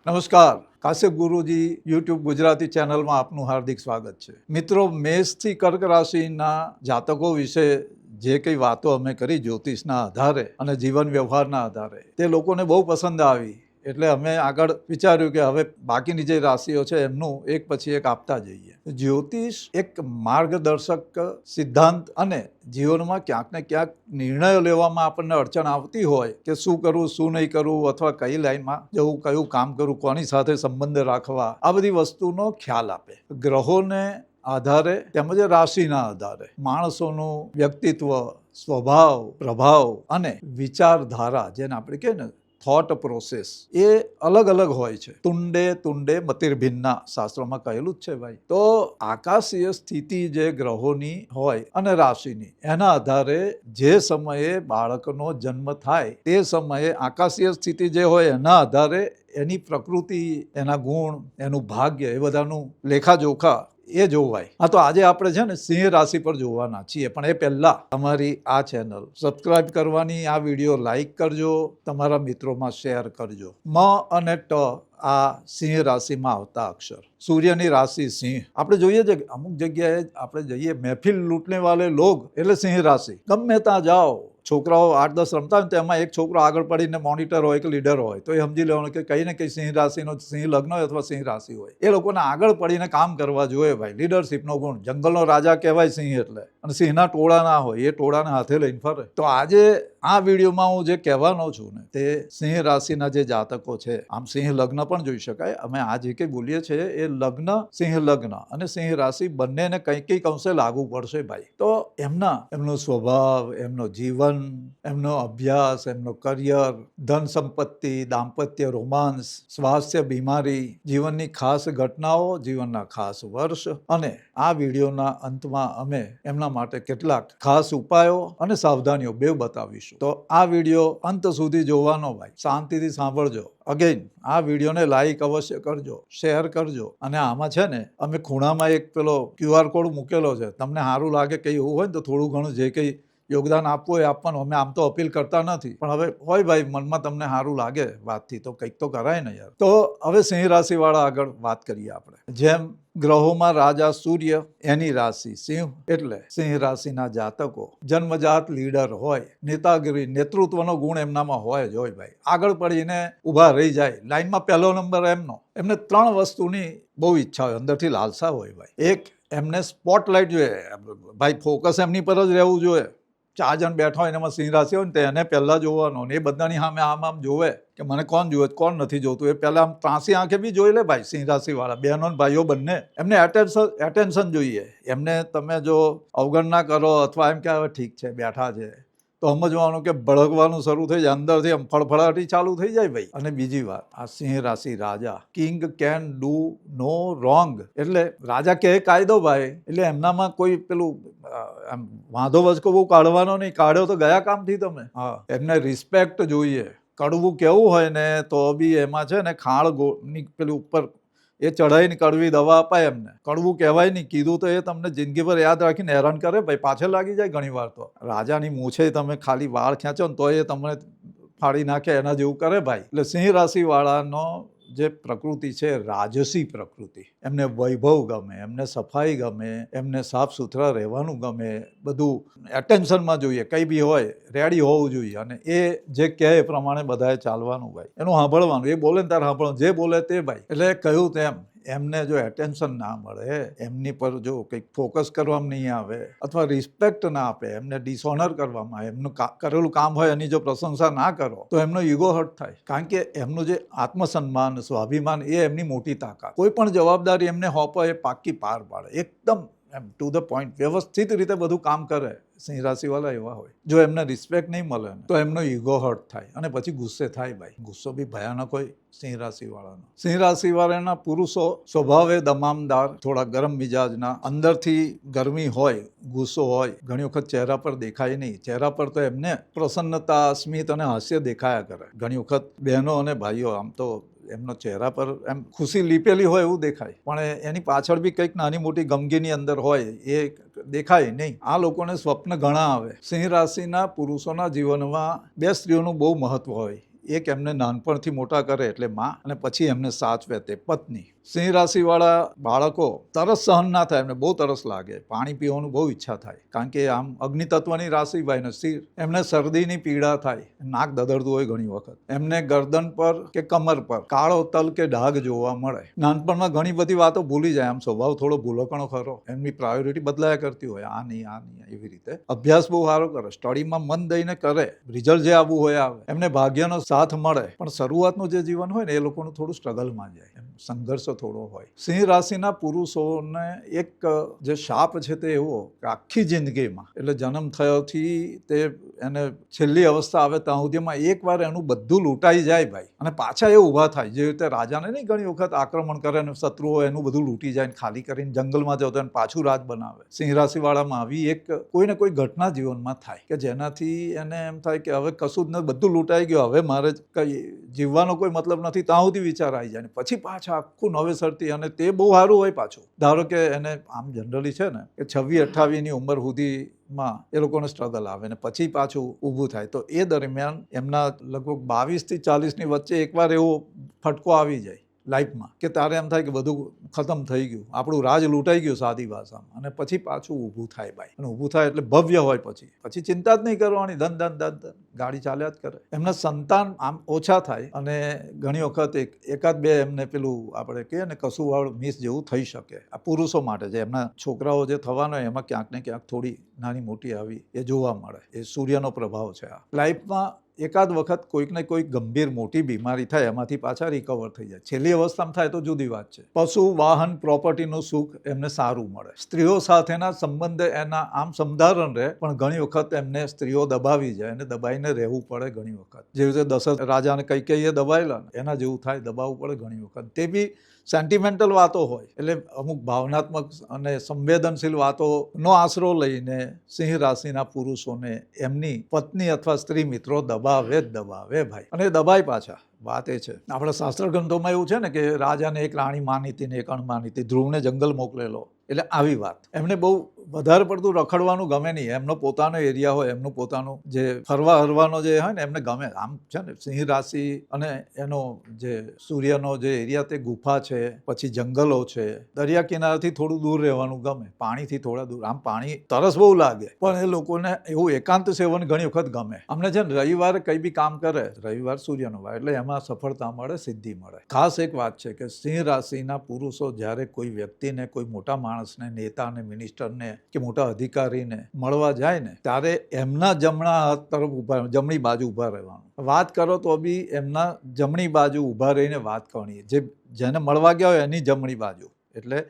નમસ્કાર, કાશ્યપ ગુરુજી યુટ્યુબ ગુજરાતી ચેનલમાં આપનું હાર્દિક સ્વાગત છે. મિત્રો, મેષથી કર્ક રાશિના જાતકો વિશે જે કંઈ વાતો અમે કરી જ્યોતિષના આધારે અને જીવન વ્યવહારના આધારે તે લોકોને બહુ પસંદ આવી, એટલે અમે આગળ વિચાર્યું કે હવે બાકીની જે રાશિઓ છે એમનું એક પછી એક આપતા જઈએ. જ્યોતિષ એક માર્ગદર્શક સિદ્ધાંત અને જીવનમાં ક્યાંક ને ક્યાંક નિર્ણયો લેવામાં આપણને અડચણ આવતી હોય કે શું કરવું શું નહીં કરવું, અથવા કઈ લાઈનમાં જવું, કયું કામ કરવું, કોની સાથે સંબંધ રાખવા, આ બધી વસ્તુનો ખ્યાલ આપે. ગ્રહોને આધારે તેમજ રાશિના આધારે માણસોનું વ્યક્તિત્વ, સ્વભાવ, પ્રભાવ અને વિચારધારા, જેને આપણે કહીએ ને થોટ પ્રોસેસ, એ અલગ અલગ હોય છે. તુંડે તુંડે મતિર્ભિન્ના શાસ્ત્રોમાં કહેલું જ છે ભાઈ. તો આકાશીય સ્થિતિ જે ગ્રહોની હોય અને રાશિની, એના આધારે જે સમયે બાળકનો જન્મ થાય તે સમયે આકાશીય સ્થિતિ જે હોય એના આધારે એની પ્રકૃતિ, એના ગુણ, એનું ભાગ્ય, એ બધાનું લેખાજોખા એ જોવાય. હા, તો આજે આપણે છે ને સિંહ રાશિ પર જોવાના છીએ, પણ એ પહેલા તમારી આ ચેનલ સબસ્ક્રાઇબ કરવાની, આ વિડીયો લાઈક કરજો, તમારા મિત્રોમાં શેર કરજો. મ અને ટ આ સિંહ રાશિમાં આવતા અક્ષર. સૂર્યની રાશિ સિંહ. આપણે જોઈએ છે કે અમુક જગ્યાએ આપણે જઈએ, મહેફિલ લૂંટને વાલે લોગ એટલે સિંહ રાશિ. ગમે ત્યાં જાઓ, છોકરાઓ 8-10 રમતા હોય તો એમાં એક છોકરો આગળ પડીને મોનિટર હોય કે લીડર હોય તો એ સમજી લેવાનું કે કંઈ ને કંઈ સિંહ રાશિનો, સિંહ લગ્ન હોય અથવા સિંહ રાશિ હોય. એ લોકોને આગળ પડીને કામ કરવા જોઈએ ભાઈ. લીડરશીપનો ગુણ. જંગલનો રાજા કહેવાય સિંહ એટલે. અને સિંહના ટોળા ના હોય, એ ટોળાને હાથે લઈને ફરે. તો આજે આ વિડીયોમાં હું જે કહેવાનો છું ને, તે સિંહ રાશિના જે જાતકો છે, આમ સિંહ લગ્ન પણ જોઈ શકાય. અમે આ જે કંઈ બોલીએ છીએ એ લગ્ન, સિંહ લગ્ન અને સિંહ રાશિ બંનેને કંઈક અંશે લાગુ પડશે ભાઈ. તો એમનો સ્વભાવ, એમનો જીવન, એમનો અભ્યાસ, એમનો કરિયર, ધન સંપત્તિ, દાંપત્ય, રોમાન્સ, સ્વાસ્થ્ય, બીમારી, જીવનની ખાસ ઘટનાઓ, જીવનના ખાસ વર્ષ, અને આ વિડીયોના અંતમાં અમે એમના માટે કેટલાક ખાસ ઉપાયો અને સાવધાનીઓ બેવ બતાવીશું. તો આ વિડીયો અંત સુધી જોવાનો ભાઈ. શાંતિથી સાંભળજો. અગેન, આ વિડીયોને લાઈક અવશ્ય કરજો, શેર કરજો. અને આમાં છે ને અમે ખૂણામાં એક પેલો QR કોડ મૂકેલો છે. તમને સારું લાગે કંઈ એવું હોય ને તો થોડું ઘણું જે કંઈ યોગદાન આપવું એ આપવાનું. અમે આમ તો અપીલ કરતા નથી, પણ હવે હોય ભાઈ, મનમાં તમને સારું લાગે વાતથી તો કંઈક તો કરાય ને યાર. તો હવે સિંહ રાશિવાળા આગળ વાત કરીએ આપણે. જેમ ગ્રહોમાં રાજા સૂર્ય, એની રાશિ સિંહ, એટલે સિંહ રાશિના જાતકો જન્મજાત લીડર હોય, નેતાગીરી, નેતૃત્વનો ગુણ એમનામાં હોય જ હોય ભાઈ. આગળ પડીને ઊભા રહી જાય. લાઈનમાં પહેલો નંબર એમનો. એમને 3 વસ્તુની બહુ ઈચ્છા હોય, અંદરથી લાલસા હોય ભાઈ. એક, એમને સ્પોટલાઇટ જોઈએ ભાઈ, ફોકસ એમની પર જ રહેવું જોઈએ. 4 જણ બેઠા હોય એમાં સિંહ રાશિ હોય ને તો એને પહેલા જોવાનો, ને એ બધાની સામે આમ જોવે કે મને કોણ જોવે, કોણ નથી જોતું, એ પહેલા આમ ત્રાંસી આંખે બી જોઈ લે ભાઈ. સિંહ રાશિ વાળા બહેનો ને ભાઈઓ બંને, એમને એટેન્શન જોઈએ. એમને તમે જો અવગણના કરો અથવા એમ કે હવે ઠીક છે બેઠા છે, તો સમજવાનું કે ભડકવાનું શરૂ થઈ જાય, અંદરથી આમ ફળફળાટી ચાલુ થઈ જાય ભાઈ. અને બીજી વાત, આ સિંહ રાશિ રાજા, king can do no wrong, એટલે રાજા કહે કાયદો ભાઈ. એટલે એમનામાં કોઈ પેલું વાંધો વચકો બહુ કાઢવાનો નહીં. કાઢ્યો તો ગયા કામથી તમે. હા, એમને રિસ્પેક્ટ જોઈએ. કડવું કેવું હોય ને તો બી એમાં છે ને ખાણ પેલું ઉપર એ ચઢાઈને કડવી દવા અપાય એમને. કડવું કહેવાય નહીં. કીધું તો એ તમને જિંદગીભર યાદ રાખીને હેરાન કરે ભાઈ. પાછળ લાગી જાય ઘણી વાર. તો રાજાની મૂછે તમે ખાલી વાળ ખેંચો ને તો એ તમને ફાડી નાખે, એના જેવું કરે ભાઈ. એટલે સિંહ રાશિ વાળાનો જે પ્રકૃતિ છે, રાજસી પ્રકૃતિ. એમને વૈભવ ગમે, એમને સફાઈ ગમે, એમને સાફ સુથરા રહેવાનું ગમે, બધું એટેન્શનમાં જોઈએ. કંઈ બી હોય રેડી હોવું જોઈએ. અને એ જે કહે એ પ્રમાણે બધાએ ચાલવાનું ભાઈ. એનું સાંભળવાનું. એ બોલે ને ત્યારે સાંભળવાનું, જે બોલે તે ભાઈ. એટલે કહ્યું તેમ એમને જો એટેન્શન ના મળે, એમની પર જો કંઈક ફોકસ કરવામાં નહીં આવે, અથવા રિસ્પેક્ટ ના આપે, એમને ડિસઓનર કરવામાં, એમનું કરેલું કામ હોય એની જો પ્રશંસા ના કરો તો એમનો ઈગો હર્ટ થાય. કારણ કે એમનું જે આત્મસન્માન, સ્વાભિમાન, એ એમની મોટી તાકાત. કોઈ પણ જવાબદારી એમને હોપો એ પાક્કી પાર પાડે. એકદમ એમ ટુ ધ પોઈન્ટ, વ્યવસ્થિત રીતે બધું કામ કરે. સિંહ રાશિવાળા એવા હોય. જો એમને રિસ્પેક્ટ નહીં મળે તો એમનો ઈગો હર્ટ થાય અને પછી ગુસ્સે થાય ભાઈ. ગુસ્સો બી ભયાનક હોય સિંહ રાશિવાળાનો. સિંહ રાશિવાળાના પુરુષો સ્વભાવે દમામદાર, થોડા ગરમ મિજાજના, અંદરથી ગરમી હોય, ગુસ્સો હોય. ઘણી વખત ચહેરા પર દેખાય નહીં. ચહેરા પર તો એમને પ્રસન્નતા, સ્મિત અને હાસ્ય દેખાયા કરે. ઘણી વખત બહેનો અને ભાઈઓ આમ તો એમનો ચહેરા પર એમ ખુશી લીપેલી હોય એવું દેખાય, પણ એની પાછળ બી કંઈક નાની મોટી ગમગીની અંદર હોય, એ દેખાય નહીં. આ લોકોને સ્વપ્ન ઘણા આવે. સિંહ રાશિના પુરુષોના જીવનમાં 2 સ્ત્રીઓનું બહુ મહત્વ હોય. એક એમને નાનપણથી મોટા કરે એટલે માં, અને પછી એમને સાચવે તે પત્ની. સિંહ રાશિવાળા બાળકો તરસ સહન ના થાય, એમને બહુ તરસ લાગે, પાણી પીવાનું બહુ ઈચ્છા થાય, કારણ કે આમ અગ્નિ તત્વની રાશિ ભાઈ ને સિંહ. એમને શરદીની પીડા થાય, નાક દદરતું હોય ઘણી વખત, એમને ગરદન પર કે કમર પર કાળો તલ કે ડાઘ જોવા મળે. નાનપણમાં ઘણી બધી વાતો ભૂલી જાય, આમ સ્વભાવ થોડો ભૂલકણો ખરો, એમની પ્રાયોરિટી બદલાયા કરતી હોય, આ નહીં એવી રીતે. અભ્યાસ બહુ સારો કરે, સ્ટડીમાં મન દઈને કરે, રિઝલ્ટ જે આવવું હોય આવે, એમને ભાગ્યનો સાથ મળે, પણ શરૂઆતનું જે જીવન હોય ને એ લોકોનું થોડું સ્ટ્રગલમાં જાય, સંઘર્ષ થોડો હોય. સિંહ રાશિના પુરુષોને એક જે શાપ છે તે એવો કે આખી જિંદગીમાં, એટલે જન્મ થયોથી તે એને છેલ્લી અવસ્થા આવે ત્યાં સુધીમાં એકવાર એનું બધું લૂંટાઈ જાય ભાઈ, અને પાછા એ ઊભા થાય. જે રીતે રાજાને નહીં ઘણી વખત આક્રમણ કરે ને શત્રુઓ એનું બધું લૂંટી જાય, ખાલી કરીને જંગલમાં જતો એને પાછું રાજ બનાવે. સિંહ રાશિવાળામાં આવી એક કોઈ ને કોઈ ઘટના જીવનમાં થાય કે જેનાથી એને એમ થાય કે હવે કશું જ નથી, બધું લૂંટાઈ ગયું, હવે મારે કઈ જીવવાનો કોઈ મતલબ નથી, ત્યાં સુધી વિચાર આવી જાય. પછી પાછા આખું નવેસરથી, અને તે બહુ સારું હોય પાછું. ધારો કે એને આમ જનરલી છે ને કે 26-28ની ઉંમર સુધીમાં એ લોકોને સ્ટ્રગલ આવે ને પછી પાછું ઊભું થાય. તો એ દરમિયાન એમના લગભગ 22થી 40ની વચ્ચે એકવાર એવો ફટકો આવી જાય લાઈફમાં કે તારે એમ થાય કે બધું ખતમ થઈ ગયું, આપણું રાજ લૂંટાઈ ગયું સાદી ભાષામાં, અને પછી પાછું ઊભું થાય ભાઈ. અને ઊભું થાય એટલે ભવ્ય હોય. પછી ચિંતા જ નહીં કરવાની, ધન ગાડી ચાલ્યા જ કરે. એમના સંતાન આમ ઓછા થાય, અને ઘણી વખત એકાદ બે એમને પેલું આપણે કહીએ ને કસુવાળ મિસ જેવું થઈ શકે. આ પુરુષો માટે જે એમના છોકરાઓ જે થવાનો હોય એમાં ક્યાંક ને ક્યાંક થોડી નાની મોટી આવી એ જોવા મળે. એ સૂર્યનો પ્રભાવ છે. આ લાઈફમાં એકાદ વખત કોઈક ને કોઈક ગંભીર મોટી બીમારી થાય, એમાંથી પાછા રિકવર થઈ જાય. છેલ્લી અવસ્થામાં થાય તો જુદી વાત છે. પશુ, વાહન, પ્રોપર્ટીનું સુખ એમને સારું મળે. સ્ત્રીઓ સાથેના સંબંધ એના આમ સમધારણ રહે, પણ ઘણી વખત એમને સ્ત્રીઓ દબાવી જાય અને દબાઈને રહેવું પડે ઘણી વખત. જેવી રીતે દશરથ રાજાને કૈકેયીએ દબાયેલા એના જેવું થાય, દબાવવું પડે ઘણી વખત. તે બી સેન્ટિમેન્ટલ વાતો હોય, એટલે અમુક ભાવનાત્મક અને સંવેદનશીલ વાતોનો આશરો લઈને સિંહ રાશિના પુરુષોને એમની પત્ની અથવા સ્ત્રી મિત્રો દબાવે ભાઈ, અને દબાય પાછા. વાત એ છે, આપણા શાસ્ત્ર ગ્રંથોમાં એવું છે ને કે રાજાને એક રાણી માની હતી ને એક અણમાની હતી, ધ્રુવને જંગલ મોકલેલો, એટલે આવી વાત. એમને બહુ વધારે પડતું રખડવાનું ગમે નહીં, એમનો પોતાનો એરિયા હોય, એમનું પોતાનું જે ફરવા હરવાનો જે હોય ને એમને ગમે. આમ છે ને સિંહ રાશિ અને એનો જે સૂર્યનો જે એરિયા તે ગુફા છે, પછી જંગલો છે, દરિયા કિનારાથી થોડું દૂર રહેવાનું ગમે, પાણીથી થોડા દૂર. આમ પાણી તરસ બહુ લાગે, પણ એ લોકોને એવું એકાંત સેવન ઘણી વખત ગમે. અમને છે ને રવિવારે કંઈ બી કામ કરે, રવિવાર સૂર્યનો વાર એટલે એમાં સફળતા મળે, સિદ્ધિ મળે. ખાસ એક વાત છે કે સિંહ રાશિના પુરુષો જ્યારે કોઈ વ્યક્તિને, કોઈ મોટા માણસને, નેતાને, મિનિસ્ટરને કે મોટા અધિકારીને મળવા જાય ને ત્યારે એમના જમણા હાથ તરફ જમણી બાજુ ઊભા રહેવાનું. વાત કરો તો બી એમના જમણી બાજુ ઊભા રહીને વાત કરવાની. જેને મળવા ગયા હોય એની જમણી બાજુ, એટલે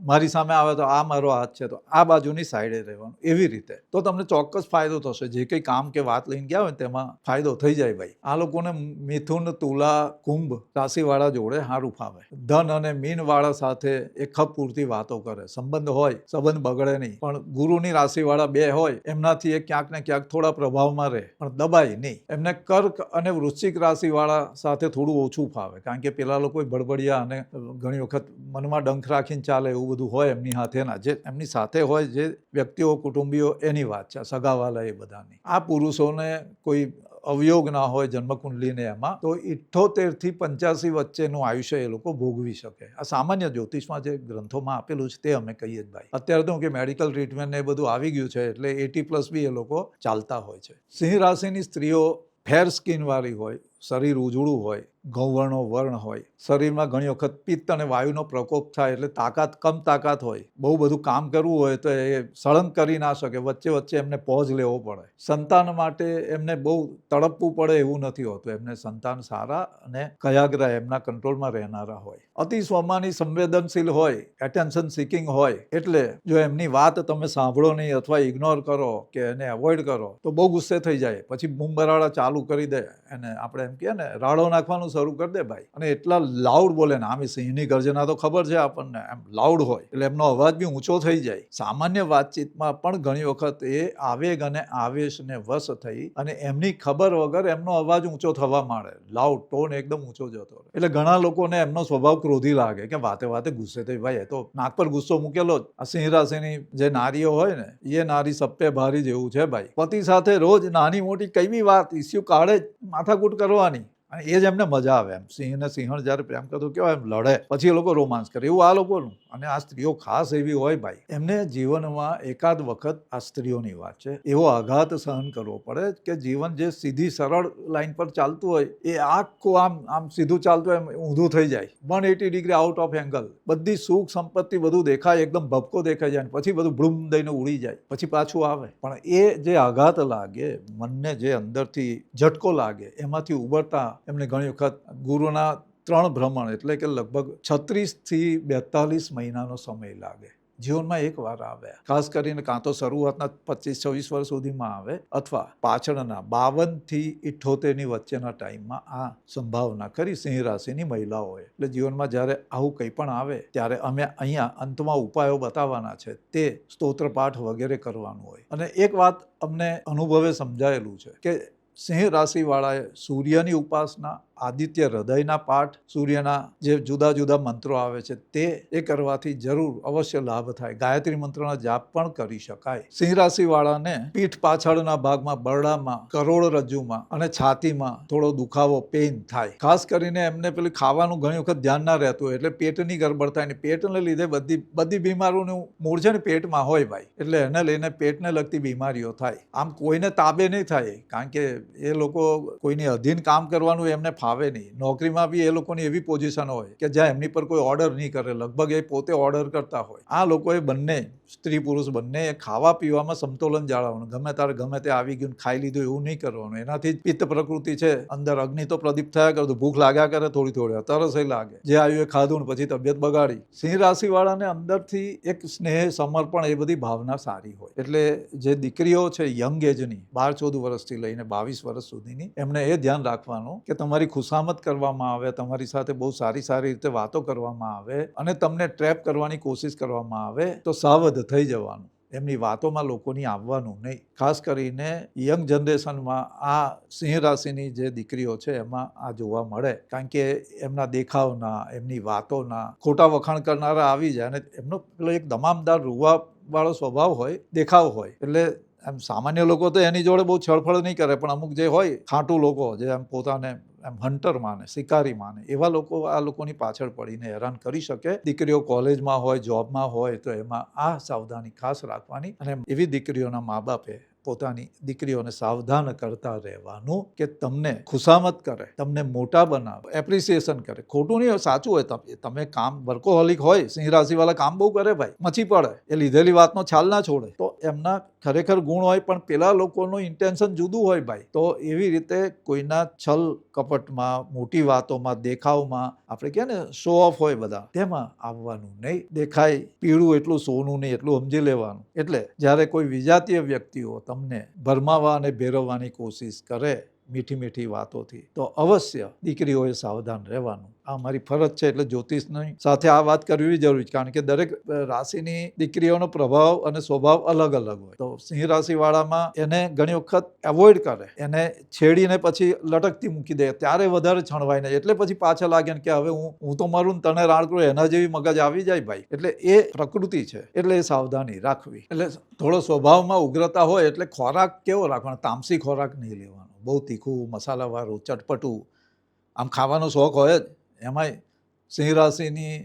મારી સામે આવે તો આ મારો હાથ છે તો આ બાજુની સાઈડે રહેવાનું, એવી રીતે. તો તમને ચોક્કસ ફાયદો થશે. જે કંઈ કામ કે વાત લઈને ગયા હોય તેમાં ફાયદો થઈ જાય ભાઈ. આ લોકોને મિથુન, તુલા, કુંભ રાશિવાળા જોડે સારું ફાવે. ધન અને મીનવાળા સાથે એ ખપ પૂરતી વાતો કરે. સંબંધ હોય, સંબંધ બગડે નહીં, પણ ગુરુની રાશિવાળા બે હોય એમનાથી એ ક્યાંક ને ક્યાંક થોડા પ્રભાવમાં રહે, પણ દબાય નહીં. એમને કર્ક અને વૃશ્ચિક રાશિવાળા સાથે થોડું ઓછું ફાવે, કારણ કે પેલા લોકો બળબડિયા અને ઘણી વખત મનમાં ડંખ રાખીને ચાલે એવું બધું હોય એમની સાથેના, જે એમની સાથે હોય જે વ્યક્તિઓ, કુટુંબીઓ, એની વાત છે, સગાવાલા એ બધાની. આ પુરુષોને કોઈ અવયોગ ના હોય જન્મકુંડલીને એમાં, તો 78 થી 85 વચ્ચેનું આયુષ્ય એ લોકો ભોગવી શકે. આ સામાન્ય જ્યોતિષમાં જે ગ્રંથોમાં આપેલું છે તે અમે કહીએ જ ભાઈ. અત્યારે તો કે મેડિકલ ટ્રીટમેન્ટ ને એ બધું આવી ગયું છે, એટલે 80+ બી એ લોકો ચાલતા હોય છે. સિંહ રાશિની સ્ત્રીઓ ફેર સ્કિનવાળી હોય, શરીર ઉજળું હોય, ગૌવર્ણો વર્ણ હોય, શરીરમાં ઘણી વખત પિત્ત અને વાયુનો પ્રકોપ થાય, એટલે કમ તાકાત હોય, બહુ બધું કામ કરવું હોય તો એ સળંગ કરી ના શકે, વચ્ચે એમને પોઝ લેવો પડે. સંતાન માટે એમને બહુ તડપવું પડે એવું નથી હોતું. એમને સંતાન સારા અને કયાગ્રહ એમના કંટ્રોલમાં રહેનારા હોય. અતિ સ્વમાની, સંવેદનશીલ હોય, એટેન્શન સિકિંગ હોય, એટલે જો એમની વાત તમે સાંભળો નહીં અથવા ઇગ્નોર કરો કે એને એવોઇડ કરો તો બહુ ગુસ્સે થઈ જાય, પછી બૂમબરાડા ચાલુ કરી દે, એને આપણે એમ કહે ને રાડો નાખવાનું શરૂ કરી દે ભાઈ. અને એટલા લાઉડ બોલે ને, આમ સિંહની ગર્જના તો ખબર છે આપણને, એમ લાઉડ હોય એટલે એમનો અવાજ બી ઊંચો થઈ જાય. સામાન્ય વાતચીતમાં પણ ઘણી વખત એ આવેગ અને આવેશને વશ થઈ અને એમની ખબર વગર એમનો અવાજ ઊંચો થવા માંડે, લાઉડ ટોન એકદમ ઊંચો જતો. એટલે ઘણા લોકોને એમનો સ્વભાવ ક્રોધી લાગે કે વાતે ગુસ્સે થઈ. ભાઈ એ તો નાક પર ગુસ્સો મૂકેલો જ. આ સિંહ રાશિની જે નારીઓ હોય ને, એ નારી સપ્પે ભારી જેવું છે ભાઈ. પતિ સાથે રોજ નાની મોટી કઈ બી વાત ઇસ્યુ કાઢે જ, માથાકૂટ કરવાની. અને એ જ એમને મજા આવે. એમ સિંહ અને સિંહણ જ્યારે પ્રેમ કરતો કેવાય એમ લડે, પછી એ લોકો રોમાંસ કરે, એવું આ લોકોનું. અને આ સ્ત્રીઓ ખાસ એવી હોય ભાઈ, એમને જીવનમાં એકાદ વખત, આ સ્ત્રીઓની વાત છે, એવો આઘાત સહન કરવો પડે કે જીવન જે સીધી સરળ લાઈન પર ચાલતું હોય એ આખું આમ સીધું ચાલતું હોય એમ ઊંધું થઈ જાય, 180 ડિગ્રી આઉટ ઓફ એંગલ. બધી સુખ સંપત્તિ બધું દેખાય, એકદમ ભપકો દેખાઈ જાય, પછી બધું બ્લૂમ દઈને ઉડી જાય, પછી પાછું આવે. પણ એ જે આઘાત લાગે, મનને જે અંદરથી ઝટકો લાગે, એમાંથી ઉભરતા એમને ઘણી વખત ગુરુના 3 ભ્રમણ એટલે કે લગભગ 36 થી 42 મહિનાનો સમય લાગે. જીવનમાં એક વાર આવે, ખાસ કરીને કાં તો શરૂઆતના 25-26 વર્ષ સુધીમાં આવે, અથવા પાછળના 52 થી 78 ની વચ્ચેના ટાઈમમાં આ સંભાવના ખરી સિંહ રાશિની મહિલાઓએ. એટલે જીવનમાં જ્યારે આવું કંઈ પણ આવે ત્યારે અમે અહીંયા અંતમાં ઉપાયો બતાવવાના છે, તે સ્તોત્ર પાઠ વગેરે કરવાનું હોય. અને એક વાત અમને અનુભવે સમજાયેલું છે કે સિંહ રાશિવાળાએ સૂર્યની ઉપાસના, આદિત્ય હૃદયના પાઠ, સૂર્યના જે જુદા જુદા મંત્રો આવે છે એ કરવાથી જરૂર અવશ્ય લાભ થાય. ગાયત્રી મંત્રના જાપ પણ કરી શકાય. સિંહ રાશિવાળાને પીઠ પાછળના ભાગમાં, બરડામાં, કરોડરજ્જુમાં અને છાતીમાં થોડો દુખાવો, પેઇન થાય. ખાસ કરીને એમને પેલું ખાવાનું ઘણી વખત ધ્યાન ના રહેતું હોય, એટલે પેટની ગરબડ થાય ને પેટને લીધે બધી બીમારીઓનું મૂળ છે ને પેટમાં હોય ભાઈ. એટલે એને લઈને પેટને લગતી બીમારીઓ થાય. આમ કોઈને તાબે નહીં થાય, કારણ કે એ લોકો કોઈની અધીન કામ કરવાનું એમને ફાવે નહીં. નોકરીમાં બી એ લોકોની એવી પોઝિશન હોય કે જ્યાં એમની પર કોઈ ઓર્ડર નહીં કરે, લગભગ એ પોતે ઓર્ડર કરતા હોય. આ લોકોએ બંને, સ્ત્રી પુરુષ બંને, ખાવા પીવામાં સમતોલન જાળવવાનું. ગમે તારે ગમે તે આવી ગયું ખાઈ લીધું એવું નહીં કરવાનું. એનાથી જ પિત્ત પ્રકૃતિ છે, અંદર અગ્નિ તો પ્રદીપ થયા કરતું, ભૂખ લાગ્યા કરે થોડી થોડી, તરસ લાગે, જે આવ્યું એ ખાધું ને પછી તબિયત બગાડી. સિંહ રાશિવાળાને અંદરથી એક સ્નેહ, સમર્પણ, એ બધી ભાવના સારી હોય. એટલે જે દીકરીઓ છે યંગ એજની, 12-14 વર્ષથી લઈને 22 વર્ષ સુધીની, એમને એ ધ્યાન રાખવાનું કે તમારી ખુશામત કરવામાં આવે, તમારી સાથે બહુ સારી રીતે વાતો કરવામાં આવે અને તમને ટ્રેપ કરવાની કોશિશ કરવામાં આવે તો સાવધ થઈ જવાનું. એમની વાતોમાં લોકોની આવવાનું નહીં. ખાસ કરીને યંગ જનરેશનમાં આ સિંહ રાશિની જે દીકરીઓ છે એમાં આ જોવા મળે, કારણ કે એમના દેખાવના, એમની વાતોના ખોટા વખાણ કરનારા આવી જાય અને એમનો પેલો એક દમામદાર રૂવા વાળો સ્વભાવ હોય, દેખાવ હોય. એટલે એમ સામાન્ય લોકો તો એની જોડે બહુ છળફળ નહીં કરે, પણ અમુક જે હોય ખાંટું લોકો, જે એમ પોતાને એમ હન્ટર માને, શિકારી માને, એવા લોકો આ લોકોની પાછળ પડીને હેરાન કરી શકે. દીકરીઓ કોલેજમાં હોય, જોબમાં હોય તો એમાં આ સાવધાની ખાસ રાખવાની. અને એવી દીકરીઓના મા બાપે પોતાની દીકરીઓને સાવધાન કરતા રહેવાનું કે તમને ખુશામત કરે, તમને મોટા બનાવે, એપ્રિસિએશન કરે. ખોટું નહીં, સાચું હોય. તમે કામ વર્કોહોલિક હોય, સિંહ રાશિવાળા કામ બહુ કરે ભાઈ, મચી પડે, એ લીધેલી વાતનો છાલ ના છોડે, તો એમના ખરેખર ગુણ હોય, પણ પેલા લોકોનું ઇન્ટેન્શન જુદું હોય ભાઈ. તો એવી રીતે કોઈના છલ કપટમાં, મોટી વાતોમાં, દેખાવમાં, આપણે કહે ને શો ઓફ હોય બધા, તેમાં આવવાનું નહીં. દેખાય પીળું એટલું સોનું નહીં, એટલું સમજી લેવાનું. એટલે જ્યારે કોઈ વિજાતીય વ્યક્તિઓ તમને ભરમાવા અને ભેરવવાની કોશિશ કરે મીઠી મીઠી વાતોથી, તો અવશ્ય દીકરીઓએ સાવધાન રહેવાનું. આ અમારી ફરજ છે. એટલે જ્યોતિષની સાથે આ વાત કરવી જરૂરી છે, કારણ કે દરેક રાશિની દીકરીઓનો પ્રભાવ અને સ્વભાવ અલગ અલગ હોય. તો સિંહ રાશિવાળામાં એને ઘણી વખત એવોઇડ કરે, એને છેડીને પછી લટકતી મૂકી દે, ત્યારે વધારે છણવાય નહીં. એટલે પછી પાછળ લાગે ને કે હવે હું તો મરું ને તને રાણ કરું, એના જેવી મગજ આવી જાય ભાઈ. એટલે એ પ્રકૃતિ છે, એટલે એ સાવધાની રાખવી. એટલે થોડો સ્વભાવમાં ઉગ્રતા હોય એટલે ખોરાક કેવો રાખવાનો, તામસી ખોરાક નહીં લેવાનો, બહુ તીખું, મસાલાવાળું, ચટપટું, આમ ખાવાનો શોખ હોય જ. એમાંય સિંહ રાશિની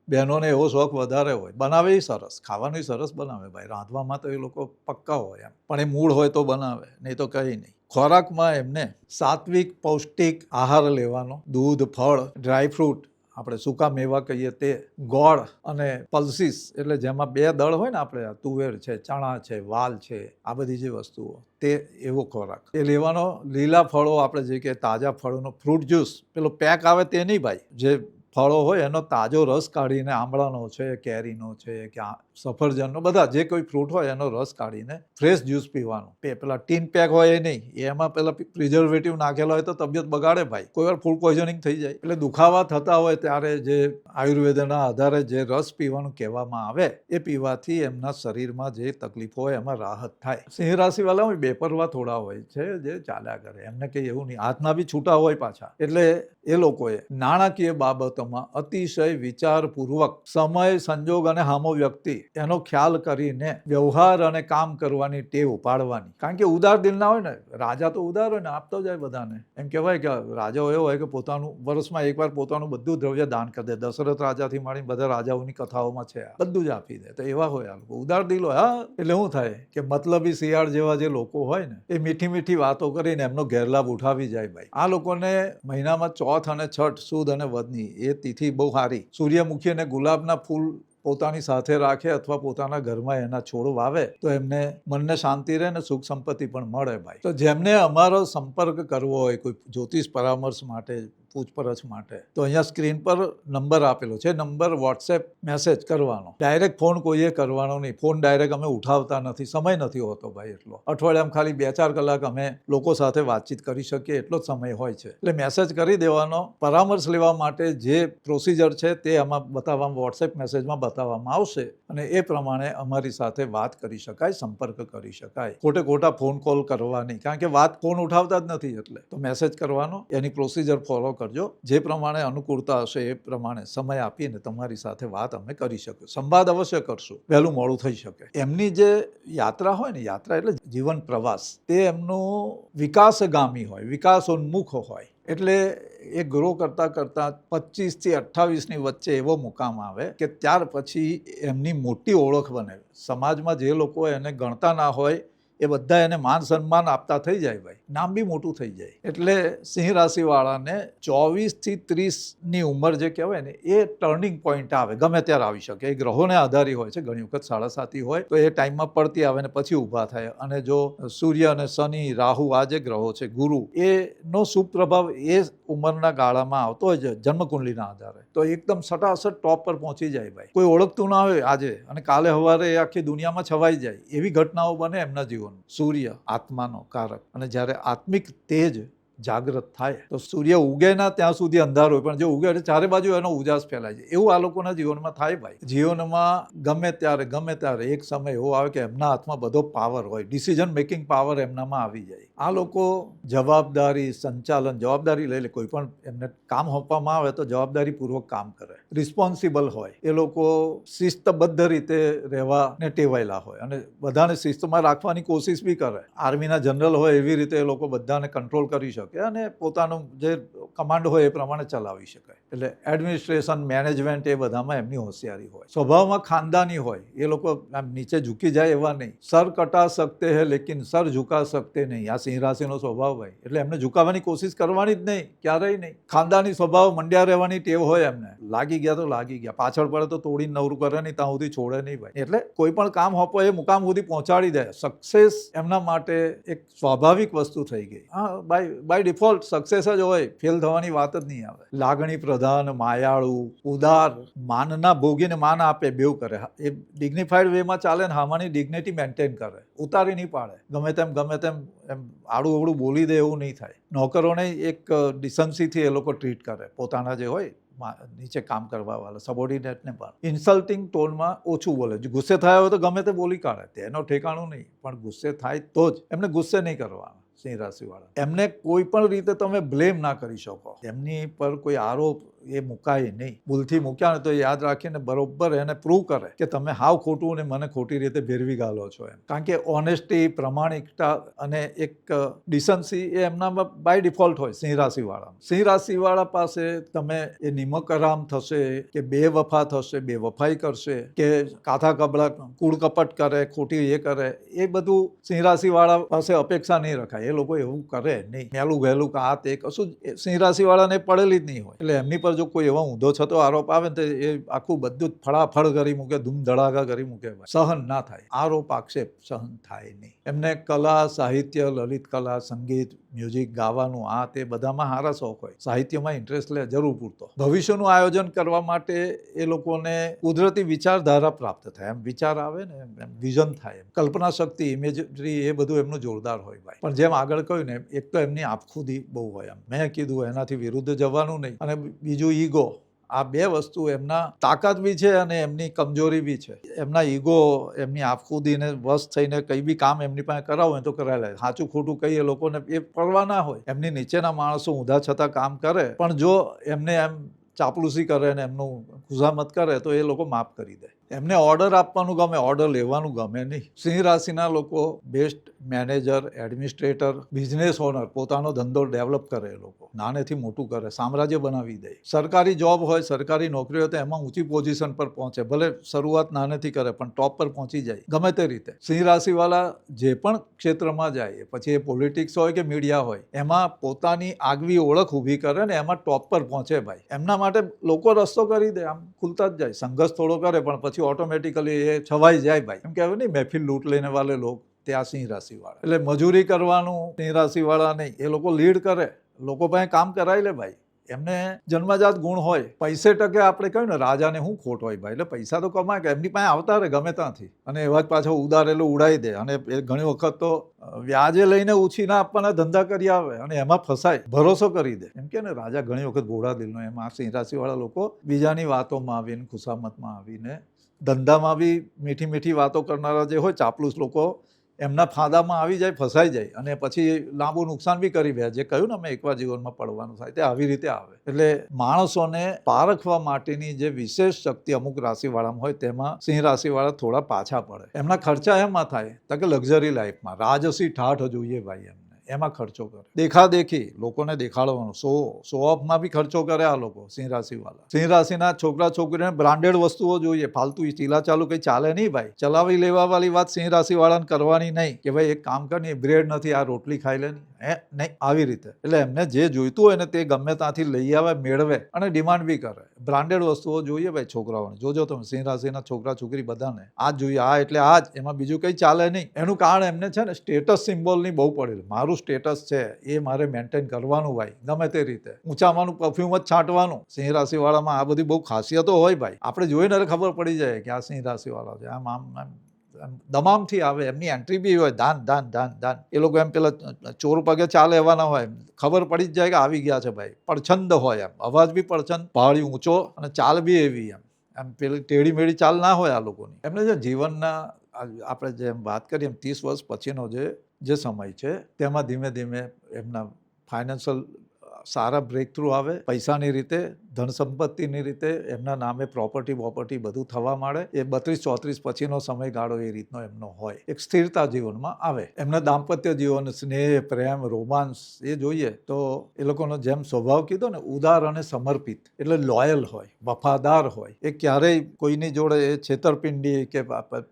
બહેનોને એવો શોખ વધારે હોય. બનાવે સરસ, ખાવાનું સરસ બનાવે ભાઈ, રાંધવામાં તો એ લોકો પક્કા હોય એમ, પણ એ મૂળ હોય તો બનાવે, નહીં તો કંઈ નહીં. ખોરાકમાં એમને સાત્વિક પૌષ્ટિક આહાર લેવાનો, દૂધ, ફળ, ડ્રાયફ્રૂટ, આપણે સૂકા મેવા કહીએ તે, ગોળ અને પલ્સીસ, એટલે જેમાં 2 દળ હોય ને, આપણે તુવેર છે, ચણા છે, વાલ છે, આ બધી જે વસ્તુઓ, તે એવો ખોરાક એ લેવાનો. લીલા ફળો, આપણે જે કે તાજા ફળોનો ફ્રૂટ જ્યુસ, પેલો પેક આવે તે નહીં ભાઈ, જે ફળો હોય એનો તાજો રસ કાઢીને, આંબળાનો છે, કેરીનો છે કે સફરજનનો, બધા જે કોઈ ફ્રૂટ હોય એનો રસ કાઢીને ફ્રેશ જ્યુસ પીવાનું. પેલા ટીન પેક હોય એ નહીં, એમાં પેલા પ્રિઝર્વેટિવ નાખેલા હોય તો તબિયત બગાડે ભાઈ, કોઈ વાર ફૂડ પોઈઝનિંગ થઈ જાય. એટલે દુખાવા થતા હોય ત્યારે જે આયુર્વેદના આધારે જે રસ પીવાનું કહેવામાં આવે એ પીવાથી એમના શરીરમાં જે તકલીફો હોય એમાં રાહત થાય. સિંહ રાશિવાળા હોય બેપરવા થોડા હોય છે, જે ચાલ્યા કરે, એમને કંઈ એવું નહીં, હાથના બી છૂટા હોય પાછા. એટલે એ લોકોએ નાણાકીય બાબતોમાં અતિશય વિચારપૂર્વક, સમય, સંજોગ અને હામો વ્યક્તિ એનો ખ્યાલ કરીને વ્યવહાર અને કામ કરવાની ટેવ પાડવાની. કારણ કે ઉદાર દિલના હોય ને, રાજા તો ઉદાર હોય ને, આપતો જાય બધાને. એમ કહેવાય કે રાજાઓ એવો હોય કે પોતાનું વર્ષમાં એકવાર પોતાનું બધું દ્રવ્ય દાન કરી દે. દશરથ રાજાથી માંડીને બધા રાજાઓની કથાઓમાં છે, બધું જ આપી દે. તો એવા હોય આ લોકો, ઉદાર દિલ હોય. હા, એટલે શું થાય કે મતલબી શિયાળ જેવા જે લોકો હોય ને, એ મીઠી મીઠી વાતો કરીને એમનો ગેરલાભ ઉઠાવી જાય. ભાઈ, આ લોકોને મહિનામાં ચોથ અને છઠ, સુદ અને વધની એ તિથિ બહુ સારી. સૂર્યમુખી અને ગુલાબના ફૂલ પોતાની સાથે રાખે અથવા પોતાના ઘરમાં એના છોડ વાવે તો એમને મનને શાંતિ રહે ને સુખ સંપત્તિ પણ મળે. ભાઈ, તો જેમને અમારો સંપર્ક કરવો હોય કોઈ જ્યોતિષ પરામર્શ માટે, પૂછપરછ માટે, તો અહીંયા સ્ક્રીન પર નંબર આપેલો છે. નંબર વોટ્સએપ મેસેજ કરવાનો, ડાયરેક્ટ ફોન કોઈએ કરવાનો નહીં. ફોન ડાયરેક્ટ અમે ઉઠાવતા નથી, સમય નથી હોતો ભાઈ એટલો. અઠવાડિયામાં ખાલી 2-4 કલાક અમે લોકો સાથે વાતચીત કરી શકીએ એટલો જ સમય હોય છે. એટલે મેસેજ કરી દેવાનો. પરામર્શ લેવા માટે જે પ્રોસિજર છે તે આમાં બતાવવામાં, વોટ્સએપ મેસેજમાં બતાવવામાં આવશે અને એ પ્રમાણે અમારી સાથે વાત કરી શકાય, સંપર્ક કરી શકાય. ખોટા ફોન કોલ કરવા નહીં, કારણ કે વાત ફોન ઉઠાવતા જ નથી. એટલે તો મેસેજ કરવાનો, એની પ્રોસિજર ફોલો કરજો. જે પ્રમાણે અનુકૂળતા હશે એ પ્રમાણે સમય આપીને તમારી સાથે વાત અમે કરી શકીએ. સંવાદ અવશ્ય કરશું, વહેલું મોડું થઈ શકે. એમની જે યાત્રા હોય ને, યાત્રા એટલે જીવન પ્રવાસ, તે એમનું વિકાસગામી હોય, વિકાસોન્મુખ હોય. એટલે એ ગ્રો કરતાં 25 થી 28ની વચ્ચે એવો મુકામ આવે કે ત્યાર પછી એમની મોટી ઓળખ બને. સમાજમાં જે લોકો એને ગણતા ના હોય એ બધા એને માન સન્માન આપતા થઈ જાય. ભાઈ, નામ બી મોટું થઈ જાય. એટલે સિંહ રાશિવાળાને 24 થી 30ની ઉંમર જે કહેવાય ને, એ ટર્નિંગ પોઈન્ટ આવે. ગમે ત્યારે આવી શકે. એ ગ્રહોને આધારી હોય છે. ઘણી વખત 7.5 હોય તો એ ટાઈમમાં પડતી આવે ને પછી ઊભા થાય. અને જો સૂર્ય અને શનિ, રાહુ, આ જે ગ્રહો છે, ગુરુ, એનો શુભ પ્રભાવ એ ઉંમરના ગાળામાં આવતો હોય છે જન્મકુંડલીના આધારે, તો એકદમ સટાસટ ટોપ પર પહોંચી જાય. ભાઈ, કોઈ ઓળખતું ના હોય આજે અને કાલે સવારે એ આખી દુનિયામાં છવાઈ જાય, એવી ઘટનાઓ બને એમના જીવન. સૂર્ય આત્માનો કારક, અને જ્યારે આત્મિક તેજ જાગૃત થાય તો સૂર્ય ઉગે ના ત્યાં સુધી અંધાર હોય, પણ જો ઉગે એટલે ચારે બાજુ એનો ઉજાસ ફેલાય છે. એવું આ લોકોના જીવનમાં થાય. ભાઈ, જીવનમાં ગમે ત્યારે એક સમય એવો આવે કે એમના હાથમાં બધો પાવર હોય, ડિસિઝન મેકિંગ પાવર એમનામાં આવી જાય. આ લોકો જવાબદારી, સંચાલન, જવાબદારી લઈ લે. કોઈ પણ એમને કામ સોંપવામાં આવે તો જવાબદારીપૂર્વક કામ કરે, રિસ્પોન્સિબલ હોય. એ લોકો શિસ્તબદ્ધ રીતે રહેવાને ટેવાયેલા હોય અને બધાને શિસ્તમાં રાખવાની કોશિશ બી કરે. આર્મીના જનરલ હોય એવી રીતે એ લોકો બધાને કંટ્રોલ કરી શકે અને પોતાનું જે કમાન્ડ હોય એ પ્રમાણે ચલાવી શકાય. એટલે એડમિનિસ્ટ્રેશન, મેનેજમેન્ટ, એ બધામાં એમની હોશિયારી હોય. સ્વભાવમાં ખાનદાની હોય. એ લોકો આમ નીચે ઝૂકી જાય એવા નહીં. સર કટા શકતે હૈ લેકિન સર ઝુકા શકતે નહીં. આ સિંહ રાશિનો સ્વભાવ. ભાઈ, એટલે એમને ઝુકાવવાની કોશિશ કરવાની જ નહીં, ક્યારેય નહીં. ખાનદાની સ્વભાવ, મંડ્યા રહેવાની ટેવ હોય એમને. લાગી ગયા તો લાગી ગયા, પાછળ પડે તો તોડીને નવરું કરે નહીં, ત્યાં સુધી છોડે નહીં. ભાઈ, એટલે કોઈ પણ કામ હોપો એ મુકામ સુધી પહોંચાડી દે. સક્સેસ એમના માટે એક સ્વાભાવિક વસ્તુ થઈ ગઈ. હા, બાય ડિફોલ્ટ સક્સેસ જ હોય, ફેલ થવાની વાત જ નહીં આવે. લાગણી પ્રધાન, માયાળુ, ઉદાર, માનના ભોગીને માન આપે, બેવ કરે. એ ડિગ્નિફાઈડ વેમાં ચાલે ને હામાની ડિગ્નિટી મેન્ટેન કરે, ઉતારી નહીં પાડે. ગમે તેમ એમ આડું અવળું બોલી દે એવું નહીં થાય. નોકરોને એક ડિસન્સીથી એ લોકો ટ્રીટ કરે. પોતાના જે હોય નીચે કામ કરવા વાળા સબોર્ડિનેટને પણ ઇન્સલ્ટિંગ ટોનમાં ઓછું બોલે. ગુસ્સે થયા હોય તો ગમે તે બોલી કાઢે, તેનો ઠેકાણું નહીં. પણ ગુસ્સે થાય તો જ એમને ગુસ્સે નહીં કરવાના. સિંહ રાશિવાળા એમને કોઈ પણ રીતે તમે બ્લેમ ના કરી શકો. એમની પર કોઈ આરોપ એ મુકાય નહીં. ભૂલથી મૂક્યા ને તો યાદ રાખીને બરોબર એને પ્રૂવ કરે કે તમે હાવ ખોટું ને મને ખોટી રીતે ભેરવી ગાલો છો એમ. કારણ કે ઓનેસ્ટી, પ્રામાણિકતા અને એક ડિસન્સી એ એમનામાં બાય ડિફોલ્ટ હોય સિંહ રાશિવાળા. સિંહ રાશિવાળા પાસે તમે એ નિમકરામ થશે કે બેવફા થશે, બેવફાઈ કરશે કે કાથા કબડા, કૂડ કપટ કરે, ખોટી એ કરે, એ બધું સિંહ રાશિવાળા પાસે અપેક્ષા નહીં રખાય. એ લોકો એવું કરે નહીં. મેલું ગયેલું કે આ તે કશું સિંહ રાશિવાળાને પડેલી જ નહીં હોય. એટલે એમની પર જો કોઈ એવો ઊંધો છતો આરોપ આવે ને તો એ આખું બધું જ ફળાફળ કરી મૂકે, ધૂમ ધડાકા કરી મૂકે. સહન ના થાય. આરોપ આક્ષેપ સહન થાય નહીં. એમને કલા, સાહિત્ય, લલિત કલા, સંગીત, મ્યુઝિક, ગાવાનું, આ તે બધામાં સારા શોખ હોય. સાહિત્યમાં ઇન્ટરેસ્ટ લે જરૂર પૂરતો. ભવિષ્યનું આયોજન કરવા માટે એ લોકોને કુદરતી વિચારધારા પ્રાપ્ત થાય. એમ વિચાર આવે ને એમ વિઝન થાય. કલ્પના શક્તિ, ઇમેજરી, એ બધું એમનું જોરદાર હોય. ભાઈ, પણ જેમ આગળ કહ્યું ને, એક તો એમની આપખુદી બહુ હોય. એમ મેં કીધું એનાથી વિરુદ્ધ જવાનું નહીં. અને બીજું ઈગો. આ બે વસ્તુ એમના તાકાત બી છે અને એમની કમજોરી બી છે. એમના ઈગો, એમની આપખુદીને વશ થઈને કંઈ બી કામ એમની પાસે કરાવો હોય તો કરાવી લે. સાચું ખોટું કંઈ એ લોકોને એ પરવા ના હોય. એમની નીચેના માણસો ઊંધા છતાં કામ કરે, પણ જો એમને એમ ચાપલુસી કરે ને એમનું ખુશામત કરે તો એ લોકો માફ કરી દે. એમને ઓર્ડર આપવાનું ગમે, ઓર્ડર લેવાનું ગમે નહીં. સિંહ રાશિના લોકો best manager, administrator, business owner, પોતાનો ધંધો ડેવલપ કરે. એ લોકો નાનેથી મોટું કરે, સામ્રાજ્ય બનાવી દે. સરકારી જોબ હોય, સરકારી નોકરી હોય તો એમાં ઊંચી પોઝિશન પર પહોંચે. ભલે શરૂઆત નાનેથી કરે પણ ટોપ પર પહોંચી જાય ગમે તે રીતે. સિંહ રાશિવાળા જે પણ ક્ષેત્રમાં જાય, પછી એ પોલિટિક્સ હોય કે મીડિયા હોય, એમાં પોતાની આગવી ઓળખ ઊભી કરે ને એમાં ટોપ પર પહોંચે ભાઈ. એમના માટે લોકો રસ્તો કરી દે, આમ ખુલતા જ જાય. સંઘર્ષ થોડો કરે પણ પછી ઓટોમેટિકલી એ છવાઈ જાય ભાઈ. એમ કહેવાય નહીં, મહેફિલ લૂંટ લેને વાલે લોગ, ત્યાં સિંહ રાશિવાળા. એટલે મજૂરી કરવાનું સિંહ રાશિવાળા નહીં, એ લોકો લીડ કરે, લોકો પાસે કામ કરાવી લે ભાઈ. એમને જન્મજાત ગુણ હોય. પૈસે ટકે આપણે કહ્યું ને, રાજાને શું ખોટ હોય ભાઈ. એટલે પૈસા તો કમાય કે એમની પાસે આવતા રહે ગમે ત્યાંથી, અને એવા જ પાછો ઉડારેલું ઉડાવી દે. અને એ ઘણી વખત તો વ્યાજે લઈને ઉછીના આપવાના ધંધા કરી આવે અને એમાં ફસાય, ભરોસો કરી દે. એમ કે ને, રાજા ઘણી વખત ઘોડા દિલનો. એમાં સિંહ રાશિવાળા લોકો બીજાની વાતોમાં આવીને, ખુશામતમાં આવીને, ધંધામાં બી મીઠી મીઠી વાતો કરનારા જે હોય, ચાપલુસ લોકો, એમના ફાંદામાં આવી જાય, ફસાઈ જાય અને પછી લાંબુ નુકસાન બી કરી દે. જે કહ્યું ને, અમે એકવાર જીવનમાં પડવાનું થાય, તે આવી રીતે આવે. એટલે માણસોને પારખવા માટેની જે વિશેષ શક્તિ અમુક રાશિવાળામાં હોય, તેમાં સિંહ રાશિવાળા થોડા પાછા પડે. એમના ખર્ચા એમાં થાય કે લક્ઝરી લાઈફમાં રાજસી ઠાઠ જોઈએ ભાઈ. એમાં ખર્ચો કરે, દેખાદેખી, લોકોને દેખાડવાનો, શો ઓફમાં બી ખર્ચો કરે આ લોકો સિંહ રાશિવાળા. સિંહ રાશિના છોકરા છોકરીને બ્રાન્ડેડ વસ્તુઓ જોઈએ. ફાલતુ ચીલા ચાલુ કંઈ ચાલે નહીં ભાઈ. ચલાવી લેવા વાળી વાત સિંહ રાશિવાળાને કરવાની નહીં કે ભાઈ એક કામ કર ને, બ્રેડ નથી, આ રોટલી ખાઈ લે નહીં, આવી રીતે. એટલે એમને જે જોઈતું હોય ને તે ગમે ત્યાંથી લઈ આવે, મેળવે અને ડિમાન્ડ બી કરે. બ્રાન્ડેડ વસ્તુઓ જોઈએ ભાઈ છોકરાઓને. જોજો તમે, સિંહ રાશિના છોકરા છોકરી બધાને આ જ જોઈએ. આ એટલે આ જ, એમાં બીજું કંઈ ચાલે નહીં. એનું કારણ એમને છે ને સ્ટેટસ સિમ્બોલની બહુ પડેલું. મારું સ્ટેટસ છે એ મારે મેન્ટેન કરવાનું ભાઈ, ગમે તે રીતે. ઊંચામાંનું પરફ્યુમ જ છાંટવાનું. સિંહ રાશિવાળામાં આ બધી બહુ ખાસિયતો હોય ભાઈ. આપણે જોઈને ખબર પડી જાય કે આ સિંહ રાશિવાળા છે. આમ દમામથી આવે. એમની એન્ટ્રી બી હોય, ધાન ધાન ધાન ધાન. એ લોકો એમ પેલા ચોર પગે ચાલે એવા ના હોય, ખબર પડી જ જાય કે આવી ગયા છે ભાઈ. પડછંદ હોય, એમ અવાજ બી પડછંદ, પહાડી ઊંચો, અને ચાલ બી એવી. એમ પેલી ટેડી મેળી ચાલ ના હોય આ લોકોની. એમને જે જીવનના, આપણે જેમ વાત કરીએ એમ 30 વર્ષ પછીનો જે સમય છે, તેમાં ધીમે ધીમે એમના ફાઇનાન્શિયલ સારા બ્રેક થ્રુ આવે. પૈસાની રીતે, ધન સંપત્તિની રીતે, એમના નામે પ્રોપર્ટી બધું થવા માંડે. એ 32-34 પછીનો સમયગાળો એ રીતનો એમનો હોય. એક સ્થિરતા જીવનમાં આવે. એમને દાંપત્ય જીવન, સ્નેહ, પ્રેમ, રોમાન્સ એ જોઈએ તો એ લોકોનો જેમ સ્વભાવ કીધો ને, ઉદાર અને સમર્પિત, એટલે લોયલ હોય, વફાદાર હોય. એ ક્યારેય કોઈની જોડે એ છેતરપિંડી કે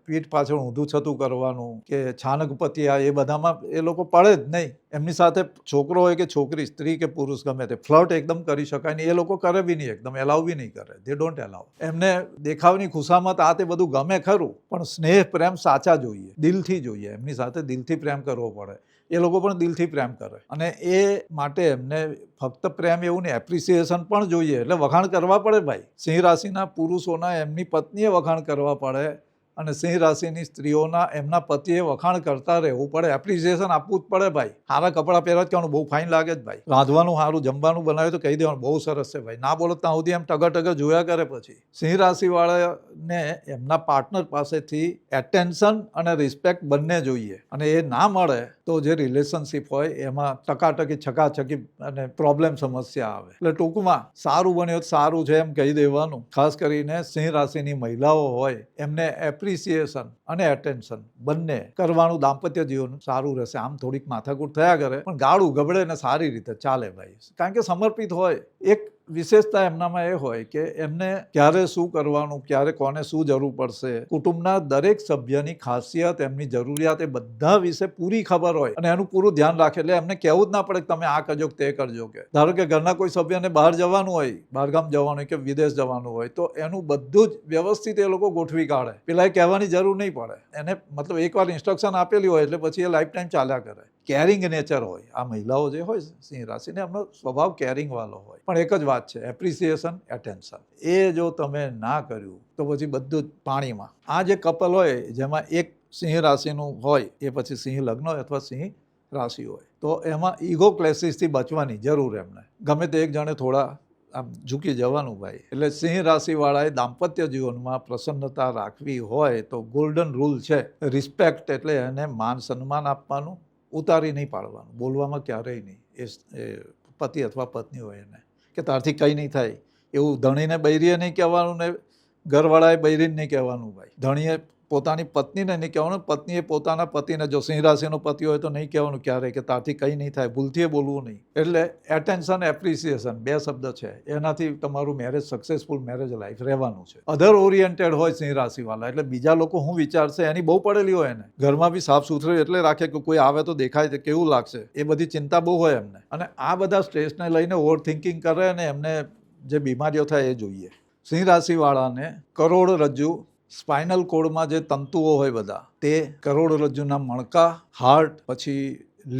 પીઠ પાછળ ઊંધું છતું કરવાનું કે છાનકપતિયા, એ બધામાં એ લોકો પડે જ નહીં. એમની સાથે છોકરો હોય કે છોકરી, સ્ત્રી કે પુરુષ, ગમે તે ફ્લર્ટ એકદમ કરી શકાય નહીં. એ લોકો કરે બી નહીં, એકદમ એલાવ બી નહીં કરે. દે ડોન્ટ એલાવ. એમને દેખાવની ખુશામત આ તે બધું ગમે ખરું, પણ સ્નેહ પ્રેમ સાચા જોઈએ, દિલથી જોઈએ. એમની સાથે દિલથી પ્રેમ કરવો પડે. એ લોકો પણ દિલથી પ્રેમ કરે. અને એ માટે એમને ફક્ત પ્રેમ એવું નહીં, એપ્રિસિએશન પણ જોઈએ. એટલે વખાણ કરવા પડે ભાઈ. સિંહ રાશિના પુરુષોના એમની પત્નીએ વખાણ કરવા પડે, અને સિંહ રાશિની સ્ત્રીઓના એમના પતિએ વખાણ કરતા રહેવું પડે. એપ્રિસિએશન આપવું જ પડે ભાઈ. સારા કપડાં પહેરવા જ કહેવાનું, બહુ ફાઇન લાગે જ ભાઈ. રાંધવાનું સારું, જમવાનું બનાવ્યું તો કહી દેવાનું, બહુ સરસ છે ભાઈ. ના બોલો ત્યાં સુધી એમ ટગર જોયા કરે. પછી સિંહ રાશિવાળાને એમના પાર્ટનર પાસેથી એટેન્શન અને રિસ્પેક્ટ બંને જોઈએ. અને એ ના મળે તો જે રિલેશનશિપ હોય એમાં ટકાટકી, છકાછકી અને પ્રોબ્લેમ, સમસ્યા આવે. એટલે ટૂંકમાં સારું બન્યું સારું છે એમ કહી દેવાનું. ખાસ કરીને સિંહ રાશિની મહિલાઓ હોય, એમને એપ્રિસિએશન અને એટેન્શન બંને કરવાનું. દાંપત્ય જીવન સારું રહેશે. આમ થોડીક માથાકૂટ થયા કરે પણ ગાળું ગબડે ને સારી રીતે ચાલે ભાઈ. કારણ કે સમર્પિત હોય. એક વિશેષતા એમનામાં એ હોય કે એમને ક્યારે શું કરવાનું, ક્યારે કોને શું જરૂર પડશે, કુટુંબના દરેક સભ્યની ખાસિયત, એમની જરૂરિયાત, એ બધા વિશે પૂરી ખબર હોય અને એનું પૂરું ધ્યાન રાખે. એટલે એમને કહેવું જ ના પડે કે તમે આ કરજો કે તે કરજો. કે ધારો કે ઘરના કોઈ સભ્યને બહાર જવાનું હોય, બહારગામ જવાનું હોય કે વિદેશ જવાનું હોય, તો એનું બધું જ વ્યવસ્થિત એ લોકો ગોઠવી કાઢે. પેલા એ કહેવાની જરૂર નહીં પડે. એને મતલબ એકવાર ઇન્સ્ટ્રક્શન આપેલી હોય એટલે પછી એ લાઈફ ટાઈમ ચાલ્યા કરે. કેરિંગ નેચર હોય આ મહિલાઓ જે હોય સિંહ રાશિને, એમનો સ્વભાવ કેરિંગ વાળો હોય. પણ એક જ વાત છે, એપ્રિસિએશન, એટેન્શન. એ જો તમે ના કર્યું તો પછી બધું જ પાણીમાં. આ જે કપલ હોય જેમાં એક સિંહ રાશિનું હોય, એ પછી સિંહ લગ્ન હોય અથવા સિંહ રાશિ હોય, તો એમાં ઈગો ક્લેસીસથી બચવાની જરૂર. એમને ગમે તે એક જણે થોડા આમ ઝૂકી જવાનું ભાઈ. એટલે સિંહ રાશિવાળાએ દાંપત્ય જીવનમાં પ્રસન્નતા રાખવી હોય તો ગોલ્ડન રૂલ છે રિસ્પેક્ટ. એટલે એને માન સન્માન આપવાનું, ઉતારી નહીં પાડવાનું, બોલવામાં ક્યારેય નહીં. એ પતિ અથવા પત્ની હોય એને કે તારથી કંઈ નહીં થાય એવું ધણીને બૈરીએ નહીં કહેવાનું, ને ઘરવાળાએ બૈરીને નહીં કહેવાનું ભાઈ, ધણીએ પોતાની પત્નીને નહીં કહેવાનું, પત્નીએ પોતાના પતિને, જો સિંહ રાશિનો પતિ હોય તો નહીં કહેવાનું ક્યારેય કે તારથી કંઈ નહીં થાય, ભૂલથી બોલવું નહીં. એટલે એટેન્શન એપ્રિસિએશન 2 શબ્દ છે, એનાથી તમારું મેરેજ સક્સેસફુલ મેરેજ લાઈફ રહેવાનું છે. અધર ઓરિએન્ટેડ હોય સિંહ રાશિવાળા, એટલે બીજા લોકો શું વિચારશે એની બહુ પડેલી હોય એને. ઘરમાં બી સાફ સુથરું એટલે રાખે કે કોઈ આવે તો દેખાય તો કેવું લાગશે, એ બધી ચિંતા બહુ હોય એમને. અને આ બધા સ્ટ્રેસને લઈને ઓવર થિંકિંગ કરે અને એમને જે બીમારીઓ થાય એ જોઈએ. સિંહ રાશિવાળાને કરોડરજ્જુ, સ્પાઇનલ કોડમાં જે તંતુઓ હોય બધા, તે કરોડરજ્જુના મણકા, હાર્ટ, પછી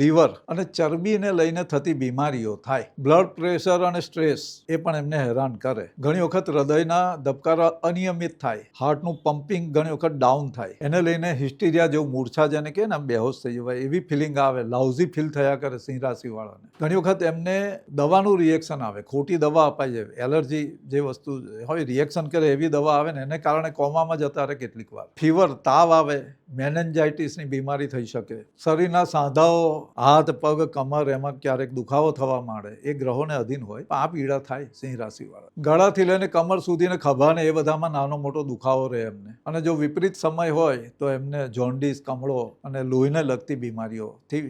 લીવર અને ચરબીને લઈને થતી બીમારીઓ થાય. બ્લડ પ્રેશર અને સ્ટ્રેસ એ પણ એમને હેરાન કરે. ઘણી વખત હૃદયના ધબકારા અનિયમિત થાય, હાર્ટનું પમ્પિંગ ઘણી વખત ડાઉન થાય, એને લઈને હિસ્ટીરિયા જેવું, મૂર્છા જેને કહે ને, બેહોશ થઈ જવાય એવી ફિલિંગ આવે, લાઉઝી ફીલ થયા કરે સિંહ રાશિવાળાને. ઘણી વખત એમને દવાનું રિએક્શન આવે, ખોટી દવા અપાઈ જાય, એલર્જી જે વસ્તુ હોય રિએક્શન કરે એવી દવા આવે ને એને કારણે કોમામાં જતા રહે કેટલીક વાર. ફીવર, તાવ આવે, મેનેન્જાઇટિસની બીમારી થઈ શકે. શરીરના સાંધાઓ, હાથ, પગ, કમર, એમાં ક્યારેક દુખાવો થવા માંડે, એ ગ્રહોને અધીન હોય. આ પીડા થાય સિંહ રાશિવાળા. ગળાથી લઈને કમર સુધીને ખભાને એ બધામાં નાનો મોટો દુખાવો રહે એમને. અને જો વિપરીત સમય હોય તો એમને જોન્ડિસ, કમળો અને લોહીને લગતી બીમારીઓથી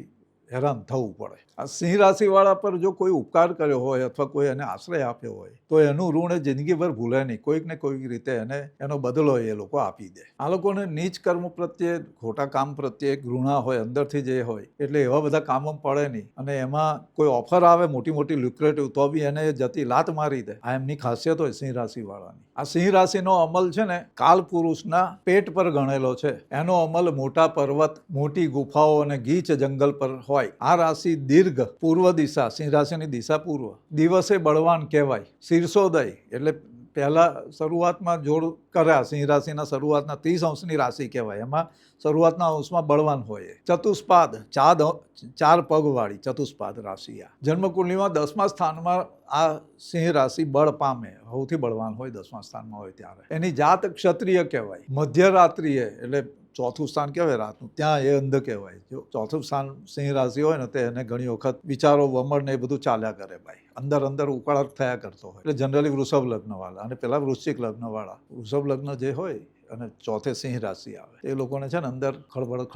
હેરાન થવું પડે. આ સિંહ રાશિવાળા પર જો કોઈ ઉપકાર કર્યો હોય અથવા કોઈ એને આશ્રય આપ્યો હોય તો એનું ઋણ એ જિંદગીભર ભૂલે નહીં. કોઈક ને કોઈક રીતે એને એનો બદલો એ લોકો આપી દે. આ લોકોને નીચ કર્મ પ્રત્યે, ખોટા કામ પ્રત્યે ઘૃણા હોય અંદરથી જે હોય, એટલે એવા બધા કામો પડે નહીં. અને એમાં કોઈ ઓફર આવે મોટી મોટી લ્યુક્રેટિવ, તો બી એને જતી લાત મારી દે. આ એમની ખાસિયત હોય સિંહ રાશિવાળાની. આ સિંહ રાશિનો અમલ છે ને કાલ પુરુષના પેટ પર ગણેલો છે. એનો અમલ મોટા પર્વત, મોટી ગુફાઓ અને ગીચ જંગલ પર હોય. આ રાશિ દીર્ઘ પૂર્વ દિશા, સિંહ રાશિની દિશા પૂર્વ, દિવસે બળવાન કહેવાય. શીર્ષોદય એટલે પહેલા શરૂઆતમાં જોડ કર્યા, સિંહ રાશિના શરૂઆતના 30 અંશની રાશિ કહેવાય. એમાં શરૂઆતના અંશમાં બળવાન હોય. ચતુષ્પાદ, 4 પગવાળી ચતુષ્પાદ રાશિ. આ જન્મકુંડલીમાં 10મા સ્થાનમાં આ સિંહ રાશિ બળ પામે, સૌથી બળવાન હોય 10મા સ્થાનમાં હોય ત્યારે. એની જાત ક્ષત્રિય કહેવાય. મધ્યરાત્રિએ એટલે 4થું સ્થાન કહેવાય રાતનું, ત્યાં એ અંધ કહેવાય. જો 4થું સ્થાન સિંહ રાશિ હોય ને તો એને ઘણી વખત વિચારો, વમળ ને એ બધું ચાલ્યા કરે ભાઈ, અંદર ઉકાળક થયા કરતો હોય. એટલે જનરલી વૃષભ લગ્નવાળા અને પેલા વૃશ્ચિક લગ્નવાળા, વૃષભ લગ્ન જે હોય અને 4થે સિંહ રાશિ આવે, એ લોકોને છે ને અંદર ખળબળ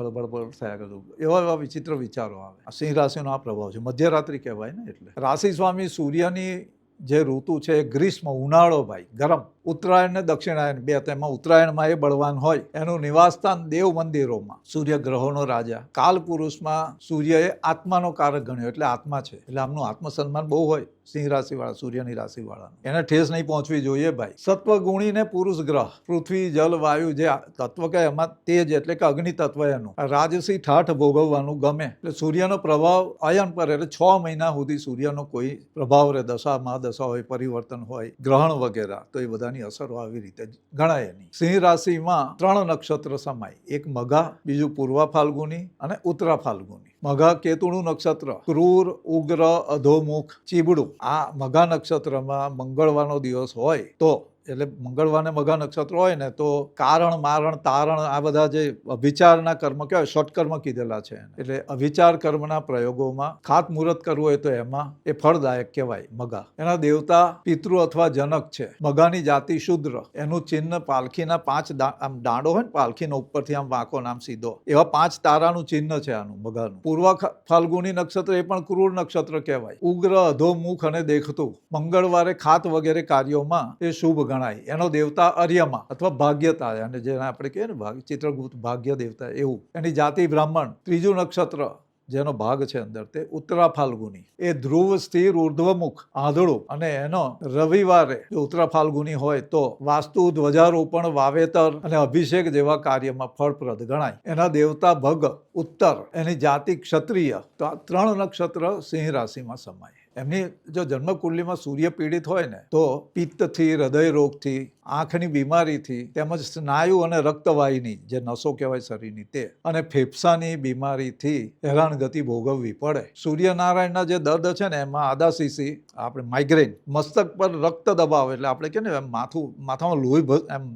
થયા કરતું, એવા વિચિત્ર વિચારો આવે. આ સિંહ રાશિનો આ પ્રભાવ છે. મધ્યરાત્રિ કહેવાય ને. એટલે રાશિ સ્વામી સૂર્યની જે ઋતુ છે એ ગ્રીષ્મ, ઉનાળો ભાઈ, ગરમ. ઉત્તરાયણ ને દક્ષિણાયન 2, તેમાં ઉત્તરાયણમાં એ બળવાન હોય. એનું નિવાસસ્થાન દેવ મંદિરોમાં. સૂર્ય ગ્રહોનો રાજા. કાલ પુરુષમાં સૂર્ય એ આત્માનો કારક ગણ્યો, એટલે આત્મા છે. એટલે આમનું આત્મસન્માન બહુ હોય સિંહ રાશિવાળા, સૂર્યની રાશિવાળાનું. એને ઠેસ નહીં પહોંચવી જોઈએ ભાઈ. સત્વગુણી ને પુરુષ ગ્રહ, પૃથ્વી, જલ, વાયુ જે તત્વ કહે એમાં તેજ એટલે કે અગ્નિ તત્વ એનું. રાજસી ઠાઠ ભોગવવાનું ગમે. એટલે સૂર્યનો પ્રભાવ અયન પર, એટલે 6 મહિના સુધી સૂર્યનો કોઈ પ્રભાવ રહે, દશા મહાદશા હોય, પરિવર્તન હોય, ગ્રહણ વગેરે, તો એ બધાની અસરો આવી રીતે ગણાય એની. સિંહ રાશિમાં 3 નક્ષત્ર સમાય. એક મઘા, બીજું પૂર્વા ફાલ્ગુની અને ઉત્તરા ફાલ્ગુની. મઘા કેતુનું નક્ષત્ર. ક્રૂર, ઉગ્ર, અધોમુખ, ચીબડું. આ મઘા નક્ષત્રમાં મંગળવારનો દિવસ હોય તો, એટલે મંગળવારને મઘા નક્ષત્ર હોય ને તો કારણ, મારણ, તારણ, આ બધા જે અભિચારના કર્મ કહેવાય, ષટકર્મ કીધેલા છે. એટલે અભિચાર કર્મના પ્રયોગોમાં ખાતમુહૂર્ત કરવું હોય તો એમાં એ ફળદાયક કહેવાય મઘા. એના દેવતા પિતૃ અથવા જનક છે. મઘાની જાતિ શુદ્ર. એનું ચિહ્ન પાલખીના 5 આમ દાંડો હોય ને પાલખીનો, ઉપરથી આમ વાંકો આમ સીધો, એવા 5 તારાનું ચિહ્ન છે આનું મઘાનું. પૂર્વ ફાલ્ગુની નક્ષત્ર એ પણ ક્રૂર નક્ષત્ર કહેવાય. ઉગ્ર, અધોમુખ અને દેખતું. મંગળવારે ખાત વગેરે કાર્યોમાં એ શુભ ગણાય. એનો દેવતા અર્યમા અથવા ભાગ્યતા, અને જેને આપણે કહીએ ને ચિત્રગુપ્ત ભાગ્ય દેવતા, એવું. એની જાતિ બ્રાહ્મણ. ત્રીજું નક્ષત્ર જેનો ભાગ છે અંદર તે ઉત્તરા ફાલ્ગુની. એ ધ્રુવ, સ્થિર, ઉર્ધ્વમુખ, આંધળું. અને એનો રવિવારે જો ઉત્તરા ફાલ્ગુની હોય તો વાસ્તુ, ધ્વજારોપણ, વાવેતર અને અભિષેક જેવા કાર્યમાં ફળપ્રદ ગણાય. એના દેવતા ભગ, ઉત્તર. એની જાતિ ક્ષત્રિય. તો આ 3 નક્ષત્ર સિંહ રાશિમાં સમાય. એમની જો જન્મકુંડલીમાં સૂર્ય પીડિત હોય ને તો પિત્તથી, હૃદય રોગથી, આંખની બીમારીથી, તેમજ સ્નાયુ અને રક્તવાહિની જે નસો કહેવાય શરીરની તે, અને ફેફસાની બીમારીથી હેરાનગતિ ભોગવવી પડે. સૂર્યનારાયણના જે દર્દ છે ને એમાં આદાશીસી, આપણે માઇગ્રેન, મસ્તક પર રક્ત દબાવ, એટલે આપણે કહે ને માથામાં લોહી એમ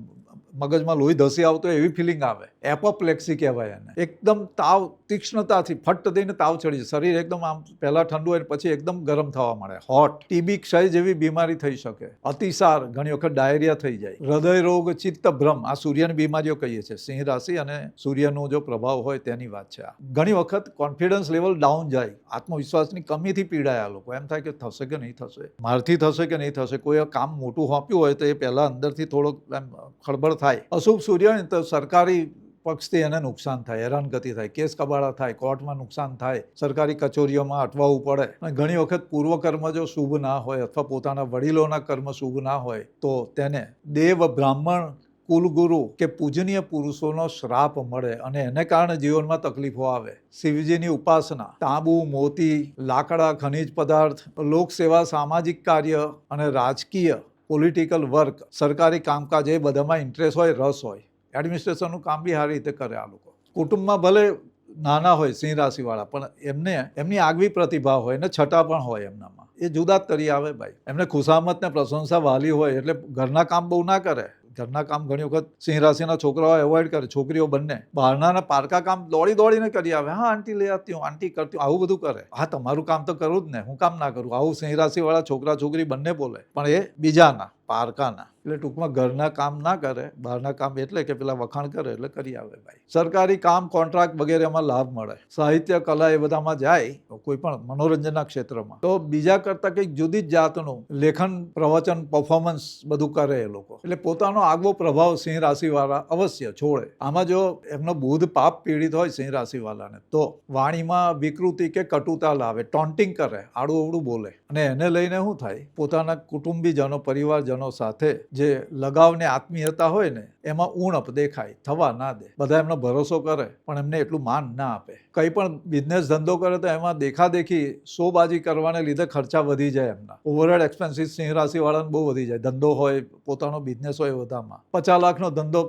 મગજમાં લોહી ધસી આવતો એવી ફિલિંગ આવે, એપોપ્લેક્સી કહેવાય એને. એકદમ તાવ તીક્ષ્ણતાથી ફટ દઈને તાવ ચડી જાય, શરીર એકદમ આમ પહેલા ઠંડુ હોય પછી એકદમ ગરમ થવા મળે, હોટ. ટીબી, ક્ષય જેવી બીમારી થઈ શકે, અતિસાર, ઘણી વખત ડાયરિયા થઈ જાય, હૃદય રોગ, ચિત્ત ભ્રમ, આ સૂર્યની બીમારીઓ કહીએ છીએ. સિંહ રાશિ અને સૂર્યનો જો પ્રભાવ હોય તેની વાત છે. ઘણી વખત કોન્ફિડન્સ લેવલ ડાઉન જાય, આત્મવિશ્વાસની કમીથી પીડાયા લોકો, એમ થાય કે થશે કે નહીં થશે, મારથી થશે કે નહીં થશે. કોઈ કામ મોટું સોંપ્યું હોય તો એ પહેલા અંદરથી થોડોક ખળબળ થાય. અશુભ સૂર્ય હોય તો સરકારી પક્ષથી એને નુકસાન થાય, હેરાનગતિ થાય, કેસ કબાડા થાય, કોર્ટમાં નુકસાન થાય, સરકારી કચેરીઓમાં અટવાવું પડે. અને ઘણી વખત પૂર્વકર્મ જો શુભ ના હોય અથવા પોતાના વડીલોના કર્મ શુભ ના હોય તો તેને દેવ, બ્રાહ્મણ, કુલગુરુ કે પૂજનીય પુરુષોનો શ્રાપ મળે અને એને કારણે જીવનમાં તકલીફો આવે. શિવજીની ઉપાસના, તાંબુ, મોતી, લાકડા, ખનિજ પદાર્થ, લોકસેવા, સામાજિક કાર્ય અને રાજકીય, પોલિટિકલ વર્ક, સરકારી કામકાજ, એ બધામાં ઇન્ટરેસ્ટ હોય, રસ હોય. એડમિનિસ્ટ્રેશનનું કામ બી સારી રીતે કરે આ લોકો. કુટુંબમાં ભલે નાના હોય સિંહ રાશિવાળા, પણ એમની આગવી પ્રતિભા હોય ને છટા પણ હોય એમનામાં, એ જુદા જ તરી આવે ભાઈ. એમને ખુશામત ને પ્રશંસા વાલી હોય એટલે ઘરના કામ બહુ ના કરે. ઘરના કામ ઘણી વખત સિંહ રાશિના છોકરાઓ એવોઇડ કરે, છોકરીઓ બંને. બહારના પારકા કામ દોડીને કરી આવે, હા આંટી લઈ આવતી હું, આંટી કરતી હું, આવું બધું કરે. હા તમારું કામ તો કરવું જ ને, હું કામ ના કરું, આવું સિંહ રાશિવાળા છોકરા છોકરી બંને બોલે, પણ એ બીજાના, પારકાના. એટલે ટૂંકમાં ઘરના કામ ના કરે, બહારના કામ એટલે કે પેલા વખાણ કરે એટલે કરી આવે ભાઈ. સરકારી કામ, કોન્ટ્રાક્ટ વગેરેમાં લાભ મળે. સાહિત્ય, કલા એ બધામાં જાય, કોઈ પણ મનોરંજનના ક્ષેત્રમાં તો બીજા કરતાં કંઈક જુદી જ જાતનું લેખન, પ્રવચન, પરફોર્મન્સ બધું કરે એ લોકો. એટલે પોતાનો આગવો પ્રભાવ સિંહ રાશિવાળા અવશ્ય છોડે. આમાં જો એમનો બુધ પાપ પીડિત હોય સિંહ રાશિવાળાને તો વાણીમાં વિકૃતિ કે કટુતા લાવે, ટોન્ટિંગ કરે, આડું અવડું બોલે. અને એને લઈને શું થાય, પોતાના કુટુંબીજનો, પરિવારજનો સાથે જે લગાવ ને આત્મીયતા હોય ને એમાં ઉણપ દેખાય, થવા ના દે. બધા એમનો ભરોસો કરે પણ એમને એટલું માન ના આપે. કંઈ પણ બિઝનેસ ધંધો કરે તો એમાં દેખાદેખી શોબાજી કરવાને લીધે ખર્ચા વધી જાય એમના. ઓવરહેડ એક્સપેન્સીસ સિંહ રાશિવાળાને બહુ વધી જાય. ધંધો હોય, પોતાનો બિઝનેસ હોય, બધામાં 50 લાખનો ધંધો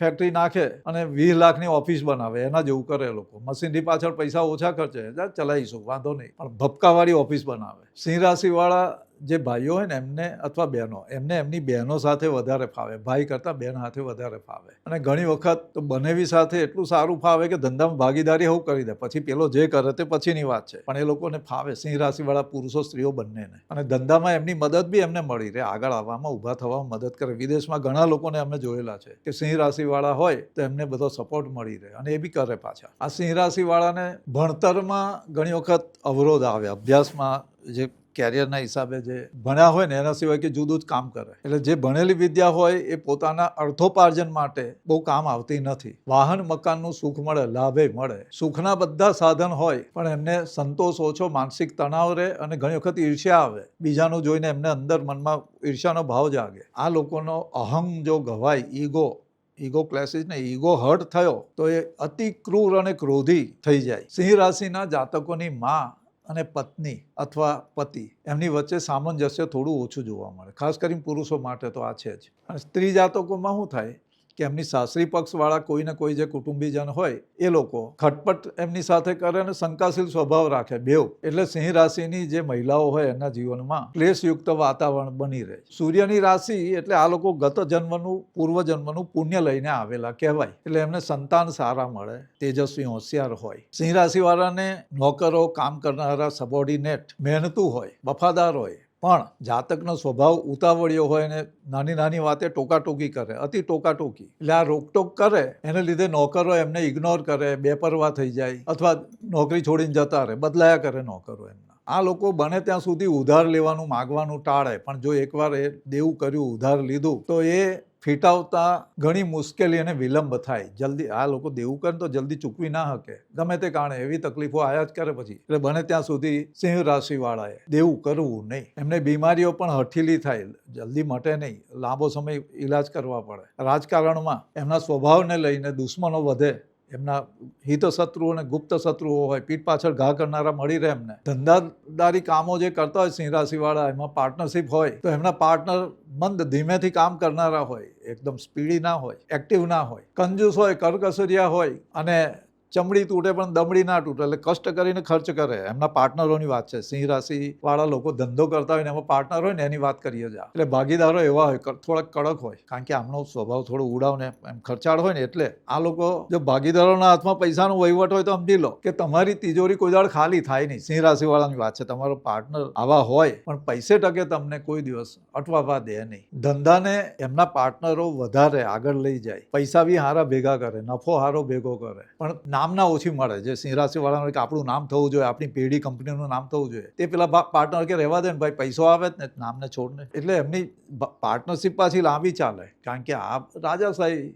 ફેક્ટરી નાખે અને 20 લાખની ઓફિસ બનાવે, એના જેવું કરે લોકો. મશીનરી પાછળ પૈસા ઓછા ખર્ચે, ચલાવીશું વાંધો નહીં, પણ ભપકાવાળી ઓફિસ બનાવે. સિંહ રાશિવાળા જે ભાઈઓ હોય ને એમને અથવા બહેનો, એમને એમની બહેનો સાથે વધારે ફાવે, ભાઈ કરતાં બહેન સાથે વધારે ફાવે. અને ઘણી વખત તો બનેવી સાથે એટલું સારું ફાવે કે ધંધામાં ભાગીદારી એવું કરી દે, પછી પેલો જે કરે તે પછીની વાત છે, પણ એ લોકોને ફાવે, સિંહ રાશિવાળા પુરુષો સ્ત્રીઓ બંનેને. અને ધંધામાં એમની મદદ બી એમને મળી રહે, આગળ આવવામાં, ઊભા થવામાં મદદ કરે. વિદેશમાં ઘણા લોકોને અમે જોયેલા છે કે સિંહ રાશિવાળા હોય તો એમને બધો સપોર્ટ મળી રહે અને એ બી કરે પાછા. આ સિંહ રાશિવાળાને ભણતરમાં ઘણી વખત અવરોધ આવે, અભ્યાસમાં જે કેરિયરના હિસાબે જે ભણ્યા હોય ને એના સિવાય કે જુદું જ કામ કરે. એટલે જે ભણેલી વિદ્યા હોય એ પોતાના અર્થોપાર્જન માટે બહુ કામ આવતી નથી. વાહન, મકાનનું સુખ મળે, લાભે મળે, સુખના બધા સાધન હોય પણ એમને સંતોષ ઓછો, માનસિક તણાવ રહે અને ઘણી વખત ઈર્ષ્યા આવે. બીજાનું જોઈને એમને અંદર મનમાં ઈર્ષ્યાનો ભાવ જાગે. આ લોકોનો અહં જો ગવાય, ઈગો ક્લેસીસ ને ઈગો હર્ટ થયો તો એ અતિ ક્રૂર અને ક્રોધી થઈ જાય. સિંહ રાશિના જાતકોની માં અને પત્ની અથવા પતિ એમની વચ્ચે સામંજસ્ય થોડું ઓછું જોવા મળે, ખાસ કરીને પુરુષો માટે તો આ છે જ. અને સ્ત્રી જાતકોમાં શું થાય કે એમની સાસરી પક્ષવાળા કોઈ ને કોઈ જે કુટુંબીજન હોય એ લોકો ખટપટ એમની સાથે કરે અને શંકાશીલ સ્વભાવ રાખે બેવ. એટલે સિંહ રાશિની જે મહિલાઓ હોય એના જીવનમાં ક્લેશયુક્ત વાતાવરણ બની રહે. સૂર્યની રાશિ એટલે આ લોકો ગત જન્મનું, પૂર્વજન્મનું પુણ્ય લઈને આવેલા કહેવાય. એટલે એમને સંતાન સારા મળે, તેજસ્વી, હોશિયાર હોય. સિંહ રાશિવાળાને નોકરો, કામ કરનારા, સબોર્ડિનેટ, મહેનતુ હોય, વફાદાર હોય, પણ જાતકનો સ્વભાવ ઉતાવળિયો હોય ને નાની નાની વાતે ટોકાટોકી કરે, અતિ ટોકાટોકી. એટલે આ રોકટોક કરે એને લીધે નોકરો એમને ઇગ્નોર કરે, બેપરવા થઈ જાય અથવા નોકરી છોડીને જતા રહે, બદલાયા કરે નોકરો એમના. આ લોકો બને ત્યાં સુધી ઉધાર લેવાનું, માગવાનું ટાળે, પણ જો એકવાર એ દેવું કર્યું, ઉધાર લીધું તો એ ફીટાવતા ઘણી મુશ્કેલી અને વિલંબ થાય. જલ્દી આ લોકો દેવું કરે તો જલ્દી ચૂકવી ના શકે, ગમે તે કારણે એવી તકલીફો આયા જ કરે પછી. એટલે બને ત્યાં સુધી સિંહ રાશિવાળાએ દેવું કરવું નહીં. એમને બીમારીઓ પણ હઠીલી થાય, જલ્દી મટે નહીં, લાંબો સમય ઈલાજ કરવા પડે. રાજકારણમાં એમના સ્વભાવને લઈને દુશ્મનો વધે, એમના હિત શત્રુઓ અને ગુપ્ત શત્રુઓ હોય, પીઠ પાછળ ઘા કરનારા મળી રહે એમને. ધંધાદારી કામો જે કરતા હોય સિંહ રાશિવાળા, એમાં પાર્ટનરશિપ હોય તો એમના પાર્ટનર મંદ ધીમેથી કામ કરનારા હોય, એકદમ સ્પીડી ના હોય, એક્ટિવ ના હોય, કંજૂસ હોય, કરકસરિયા હોય અને ચમડી તૂટે પણ દમડી ના તૂટે, એટલે કષ્ટ કરીને ખર્ચ કરે. એમના પાર્ટનરોની વાત છે. સિંહ રાશિ વાળા લોકો ધંધો કરતા હોય ને એમાં પાર્ટનર હોય ને એની વાત કરીએ જ. એટલે ભાગીદારો એવા હોય, થોડા કડક હોય, કારણ કે આમનો સ્વભાવ થોડો ઉડાવ ને એમ ખર્ચાળ હોય ને, એટલે આ લોકો જો ભાગીદારોના હાથમાં પૈસાનો વહીવટ હોય તો સમજી લો કે તમારી તિજોરી કોઈ દાડ ખાલી થાય નહીં. સિંહ રાશિ વાળાની વાત છે. તમારો પાર્ટનર આવા હોય પણ પૈસે ટકે તમને કોઈ દિવસ અટવાવા દે નહીં. ધંધાને એમના પાર્ટનરો વધારે આગળ લઈ જાય, પૈસા બી હારા ભેગા કરે, નફો હારો ભેગો કરે, પણ નામના ઓછી મળે. જે સિંહ રાશિ વાળાનું કે આપણું નામ થવું જોઈએ, આપણી પેઢી કંપનીનું નામ થવું જોઈએ, તે પેલા પાર્ટનર કે રહેવા દે ને ભાઈ, પૈસો આવે જ ને, નામને છોડને. એટલે એમની પાર્ટનરશિપ પાછી લાંબી ચાલે, કારણ કે આ રાજાશાહી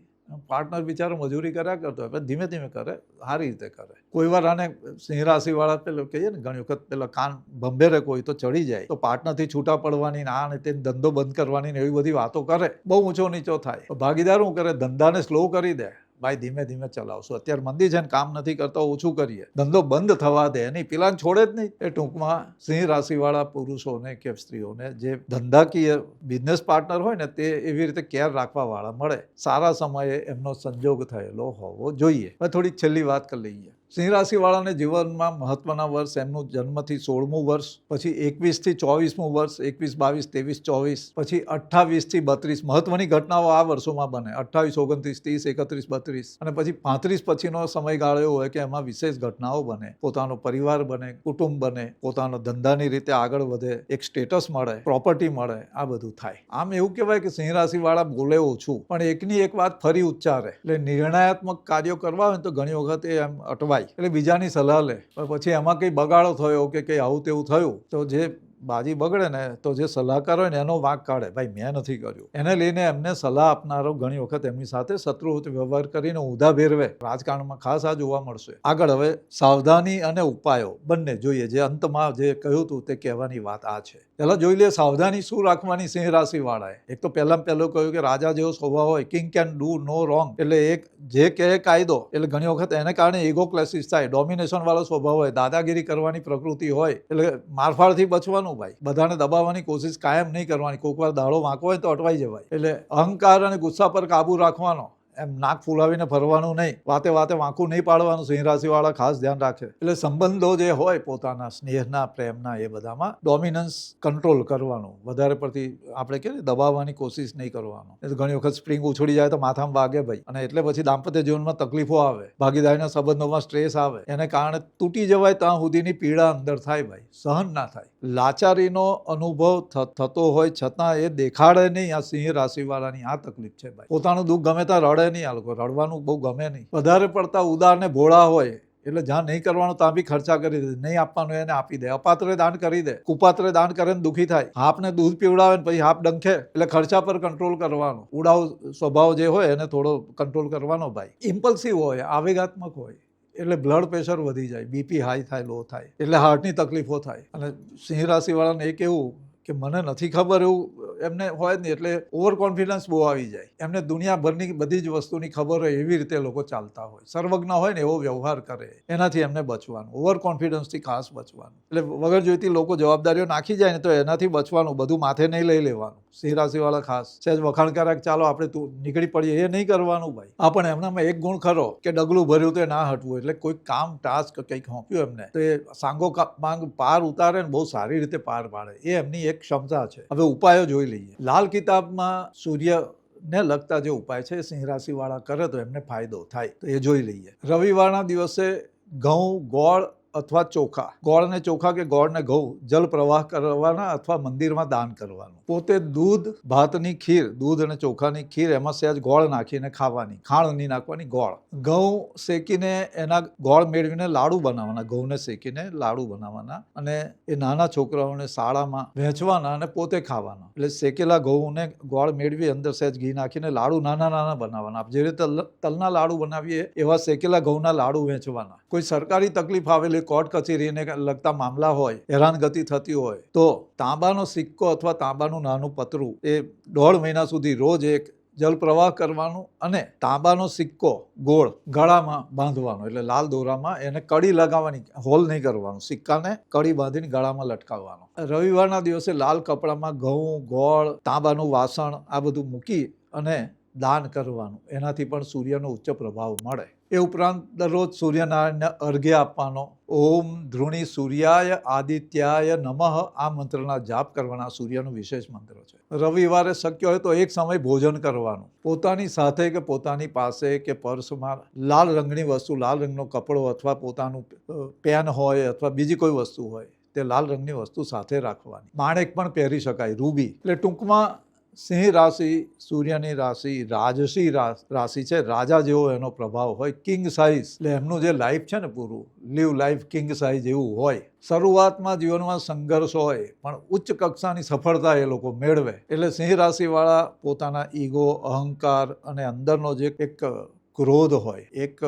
પાર્ટનર બિચારો મજૂરી કર્યા કરતો હોય, ધીમે ધીમે કરે, સારી રીતે કરે. કોઈ વાર આને સિંહ રાશિ વાળા પેલો કહીએ ને, ઘણી વખત પેલા કાન ભંભેરે કોઈ તો ચડી જાય, તો પાર્ટનરથી છૂટા પડવાની ને આ ને તે ધંધો બંધ કરવાની ને એવી બધી વાતો કરે, બહુ ઊંચો નીચો થાય. ભાગીદાર શું કરે, ધંધાને સ્લો કરી દે. ભાઈ ધીમે ધીમે ચલાવશું, અત્યારે મંદી છે ને, કામ નથી કરતા, ઓછું કરીએ, ધંધો બંધ થવા દે નહીં, પેલા છોડે જ નહીં. એ ટૂંકમાં સિંહ રાશિ વાળા પુરુષોને કે સ્ત્રીઓને જે ધંધાકીય બિઝનેસ પાર્ટનર હોય ને, તે એવી રીતે કેર રાખવા વાળા મળે, સારા સમયે એમનો સંજોગ થયેલો હોવો જોઈએ. હવે થોડીક છેલ્લી વાત કરી લઈએ. સિંહ રાશિ વાળાને જીવનમાં મહત્વના વર્ષ એમનું જન્મથી 16મું વર્ષ, પછી 21 થી 24મું વર્ષ, 21, 22, 23, 24, પછી 28 થી 32 મહત્વની ઘટનાઓ આ વર્ષોમાં બને. 28, 29, 30, 31, 32, અને પછી 35 પછીનો સમયગાળો એવો હોય કે એમાં વિશેષ ઘટનાઓ બને. પોતાનો પરિવાર બને, કુટુંબ બને, પોતાનો ધંધાની રીતે આગળ વધે, એક સ્ટેટસ મળે, પ્રોપર્ટી મળે, આ બધું થાય. આમ એવું કહેવાય કે સિંહ રાશિ વાળા બોલે ઓછું પણ એકની એક વાત ફરી ઉચ્ચારે. એટલે નિર્ણયાત્મક કાર્યો કરવા હોય તો ઘણી વખત એ એમ અટવાય, એટલે બીજાની સલાહ લે. પછી એમાં કંઈ બગાડો થયો કે કંઈ આવું તેવું થયું તો જે બાજી બગડે ને, તો જે સલાહકાર હોય ને એનો વાંક કાઢે, ભાઈ મેં નથી કર્યું. એને લઈને એમને સલાહ આપનારો ઘણી વખત એમની સાથે શત્રુવત વ્યવહાર કરીને ઊંધા ભેરવે. રાજકારણમાં ખાસ આ જોવા મળશે. આગળ હવે સાવધાની અને ઉપાયો બંને જોઈએ. જે અંતમાં જે કહ્યું હતું તે કહેવાની વાત આ છે. પહેલા જોઈ લે સાવધાની શું રાખવાની સિંહ રાશિ વાળાએ. એક તો પહેલાં કહ્યું કે રાજા જેવો સ્વભાવ હોય, king can do no wrong. એટલે એક જે કહે કાયદો, એટલે ઘણી વખત એને કારણે ઈગો ક્લેસીસ થાય. ડોમિનેશન વાળો સ્વભાવ હોય, દાદાગીરી કરવાની પ્રકૃતિ હોય, એટલે મારફાડથી બચવાનું ભાઈ. બધાને દબાવવાની કોશિશ કાયમ નહીં કરવાની. કોઈક વાર દાડો વાંકો હોય તો અટવાઈ જવાય. એટલે અહંકાર અને ગુસ્સા પર કાબુ રાખવાનો. એમ નાક ફૂલાવીને ફરવાનું નહીં, વાતે વાતે વાંકું નહીં પાડવાનું. સિંહ રાશિ વાળા ખાસ ધ્યાન રાખે. એટલે સંબંધો જે હોય પોતાના સ્નેહના, પ્રેમના, એ બધામાં ડોમિનન્સ કંટ્રોલ કરવાનું. વધારે પડતી આપણે કે દબાવવાની કોશિશ નહીં કરવાનું. એ તો ઘણી વખત સ્પ્રિંગ ઉછળી જાય તો માથામાં વાગે ભાઈ, અને એટલે પછી દાંપત્ય જીવનમાં તકલીફો આવે, ભાગીદારીના સંબંધોમાં સ્ટ્રેસ આવે, એને કારણે તૂટી જવાય ત્યાં સુધીની પીડા અંદર થાય ભાઈ, સહન ના થાય. લાચારીનો અનુભવ થતો હોય છતાં એ દેખાડે નહીં. આ સિંહ રાશિ વાળાની આ તકલીફ છે ભાઈ. પોતાનું દુઃખ ગમે ત્યાં રડે નહીં. આ લોકો રડવાનું બહુ ગમે નહીં. વધારે પડતા ઉદાર ને ભોળા હોય, એટલે જ્યાં નહીં કરવાનું ત્યાં બી ખર્ચા કરી દે. નહીં આપવાનું એને આપી દે. અપાત્રે દાન કરી દે, કુપાત્રે દાન કરે ને દુઃખી થાય. હાપને દૂધ પીવડાવે ને પછી હાપ ડંખે. એટલે ખર્ચા પર કંટ્રોલ કરવાનો. ઉડાવ સ્વભાવ જે હોય એને થોડો કંટ્રોલ કરવાનો ભાઈ. ઇમ્પલ્સિવ હોય, આવેગાત્મક હોય, એટલે બ્લડ પ્રેશર વધી જાય, બીપી હાઈ થાય, લો થાય, એટલે હાર્ટની તકલીફો થાય. અને સિંહ રાશિ વાળાને એક એવું કે મને નથી ખબર એવું એમને હોય જ નહીં. એટલે ઓવર કોન્ફિડન્સ બહુ આવી જાય. એમને દુનિયાભરની બધી જ વસ્તુની ખબર હોય એવી રીતે લોકો ચાલતા હોય. સર્વજ્ઞ હોય ને એવો વ્યવહાર કરે. એનાથી એમને બચવાનું. ઓવર કોન્ફિડન્સથી ખાસ બચવાનું. એટલે વગર જોઈતી લોકો જવાબદારીઓ નાખી જાય ને તો એનાથી બચવાનું. બધું માથે નહીં લઈ લેવાનું. સિંહ રાશિ વાળા ખાસ સહેજ વખાણ કરે કે ચાલો આપણે નીકળી પડીએ, એ નહીં કરવાનું ભાઈ. હા, પણ એમનામાં એક ગુણ ખરો કે ડગલું ભર્યું તો ના હટવું. એટલે કોઈ કામ, ટાસ્ક કંઈક સોંપ્યું એમને તો એ સાંગો માંગ પાર ઉતારે ને બહુ સારી રીતે પાર પાડે. એ એમની એક ક્ષમતા છે. હવે ઉપાયો જોઈ લઈએ. લાલ કિતાબમાં સૂર્યને લગતા જે ઉપાય છે સિંહ રાશિ વાળા કરે તો એમને ફાયદો થાય, તો એ જોઈ લઈએ. રવિવારના દિવસે ઘઉં, ગોળ અથવા ચોખા, ગોળ ને ચોખા કે ગોળ ને ઘઉં જલ પ્રવાહ કરવાના અથવા મંદિરમાં દાન કરવાનું. પોતે દૂધ ભાતની ખીર, દૂધ અને ચોખાની ખીર, એમાં સહેજ ગોળ નાખીને ખાવાની. ખાંડ નહીં નાખવાની, ગોળ. ઘઉં શેકીને એના ગોળ મેળવીને લાડુ બનાવવાના. ઘઉંને શેકીને લાડુ બનાવવાના અને એ નાના છોકરાઓને શાળામાં વહેંચવાના અને પોતે ખાવાના. એટલે શેકેલા ઘઉંને ગોળ મેળવી અંદર સહેજ ઘી નાખીને લાડુ નાના નાના બનાવવાના. જે રીતે તલના લાડુ બનાવીએ એવા શેકેલા ઘઉંના લાડુ વહેંચવાના. કોઈ સરકારી તકલીફ આવેલી, કોર્ટ કચેરીને લગતા મામલા હોય, હેરાનગતિ થતી હોય, તો તાંબાનો સિક્કો અથવા તાંબાનું નાનું પતરું એ 1.5 મહિના સુધી રોજ એક જલ પ્રવાહ કરવાનું અને તાંબાનો સિક્કો ગોળ ગળામાં બાંધવાનો. એટલે લાલ દોરામાં એને કડી લગાવવાની, હોલ નહીં કરવાનું. સિક્કાને કડી બાંધીને ગળામાં લટકાવવાનો. રવિવારના દિવસે લાલ કપડામાં ઘઉં, ગોળ, તાંબાનું વાસણ આ બધું મૂકી અને દાન કરવાનું. એનાથી પણ સૂર્યનો ઉચ્ચ પ્રભાવ મળે. એ ઉપરાંત દરરોજ સૂર્યનારાયણને અર્ઘ્ય આપવાનો. ઓમ ધૃણી સૂર્યાય આદિત્યાય નમઃ આ મંત્રના જાપ કરવાના. સૂર્યનો વિશેષ મંત્ર છે. રવિવારે શક્ય હોય તો એક સમય ભોજન કરવાનું. પોતાની સાથે કે પોતાની પાસે કે પર્સમાં લાલ રંગની વસ્તુ, લાલ રંગનો કપડો અથવા પોતાનું પેન હોય અથવા બીજી કોઈ વસ્તુ હોય તે લાલ રંગની વસ્તુ સાથે રાખવાની. માણેક પણ પહેરી શકાય, રૂબી. એટલે ટૂંકમાં સિંહ રાશિ સૂર્યની રાશિ રાજસી રાશિ છે. રાજા જેવો એનો પ્રભાવ હોય, કિંગ સાઇઝ. એટલે એમનું જે લાઈફ છે ને પૂરું લીવ લાઈફ કિંગ સાઇઝ એવું હોય. શરૂઆતમાં જીવનમાં સંઘર્ષ હોય પણ ઉચ્ચ કક્ષાની સફળતા એ લોકો મેળવે. એટલે સિંહ રાશિવાળા પોતાના ઈગો, અહંકાર અને અંદરનો જે એક ક્રોધ હોય, એક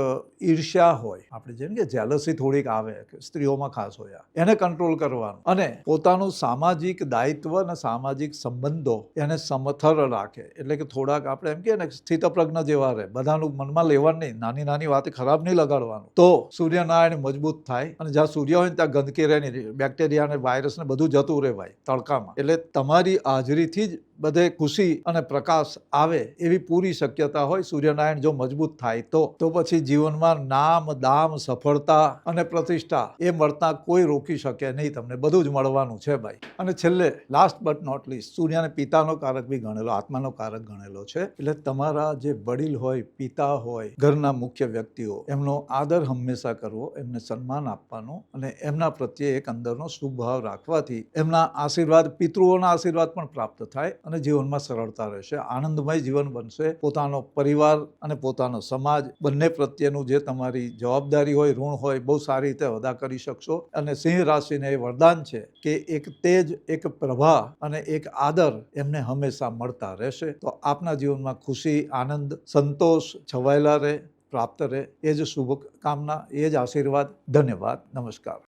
ઈર્ષ્યા હોય, આપણે જેમ કે જેલસી થોડીક આવે સ્ત્રીઓમાં ખાસ હોય, એને કંટ્રોલ કરવાનું અને પોતાનું સામાજિક દાયિત્વ અને સામાજિક સંબંધો એને સમથર રાખે. એટલે કે થોડાક આપણે એમ કહે ને સ્થિતપ્રજ્ઞ જેવા રહે, બધાનું મનમાં લેવાનું નહીં, નાની નાની વાતે ખરાબ નહીં લગાડવાનું. તો સૂર્યનારાયણ મજબૂત થાય અને જ્યાં સૂર્ય હોય ત્યાં ગંદકી રહે નહીં, બેક્ટેરિયા અને વાયરસ ને બધું જતું રહે ભાઈ તડકામાં. એટલે તમારી હાજરીથી જ બધે ખુશી અને પ્રકાશ આવે એવી પૂરી શક્યતા હોય. સૂર્યનારાયણ જો મજબૂત થાય તો પછી જીવનમાં નામ, દામ, સફળતા અને પ્રતિષ્ઠા એ મળતા કોઈ રોકી શકે નહીં. તમને બધું જ મળવાનું છે ભાઈ. અને છેલ્લે લાસ્ટ બટ નોટ લીસ્ટ, સૂર્યને પિતાનો કારક બી ગણેલો, આત્માનો કારક ગણેલો છે. એટલે તમારા જે વડીલ હોય, પિતા હોય, ઘરના મુખ્ય વ્યક્તિઓ, એમનો આદર હંમેશા કરવો, એમને સન્માન આપવાનું અને એમના પ્રત્યે એક અંદરનો શુભ ભાવ રાખવાથી એમના આશીર્વાદ, પિતૃઓના આશીર્વાદ પણ પ્રાપ્ત થાય અને જીવનમાં સરળતા રહેશે, આનંદમય જીવન બનશે. પોતાનો પરિવાર અને પોતાનો સમાજ બંને પ્રત્યેનું જે તમારી જવાબદારી હોય, ઋણ હોય, બહુ સારી રીતે અદા કરી શકશો. અને સિંહ રાશિને એ વરદાન છે કે એક તેજ, એક પ્રભા અને એક આદર એમને હંમેશા મળતા રહેશે. તો આપના જીવનમાં ખુશી, આનંદ, સંતોષ છવાયેલા રહે, પ્રાપ્ત રહે, એ જ શુભકામના, એ જ આશીર્વાદ. ધન્યવાદ. નમસ્કાર.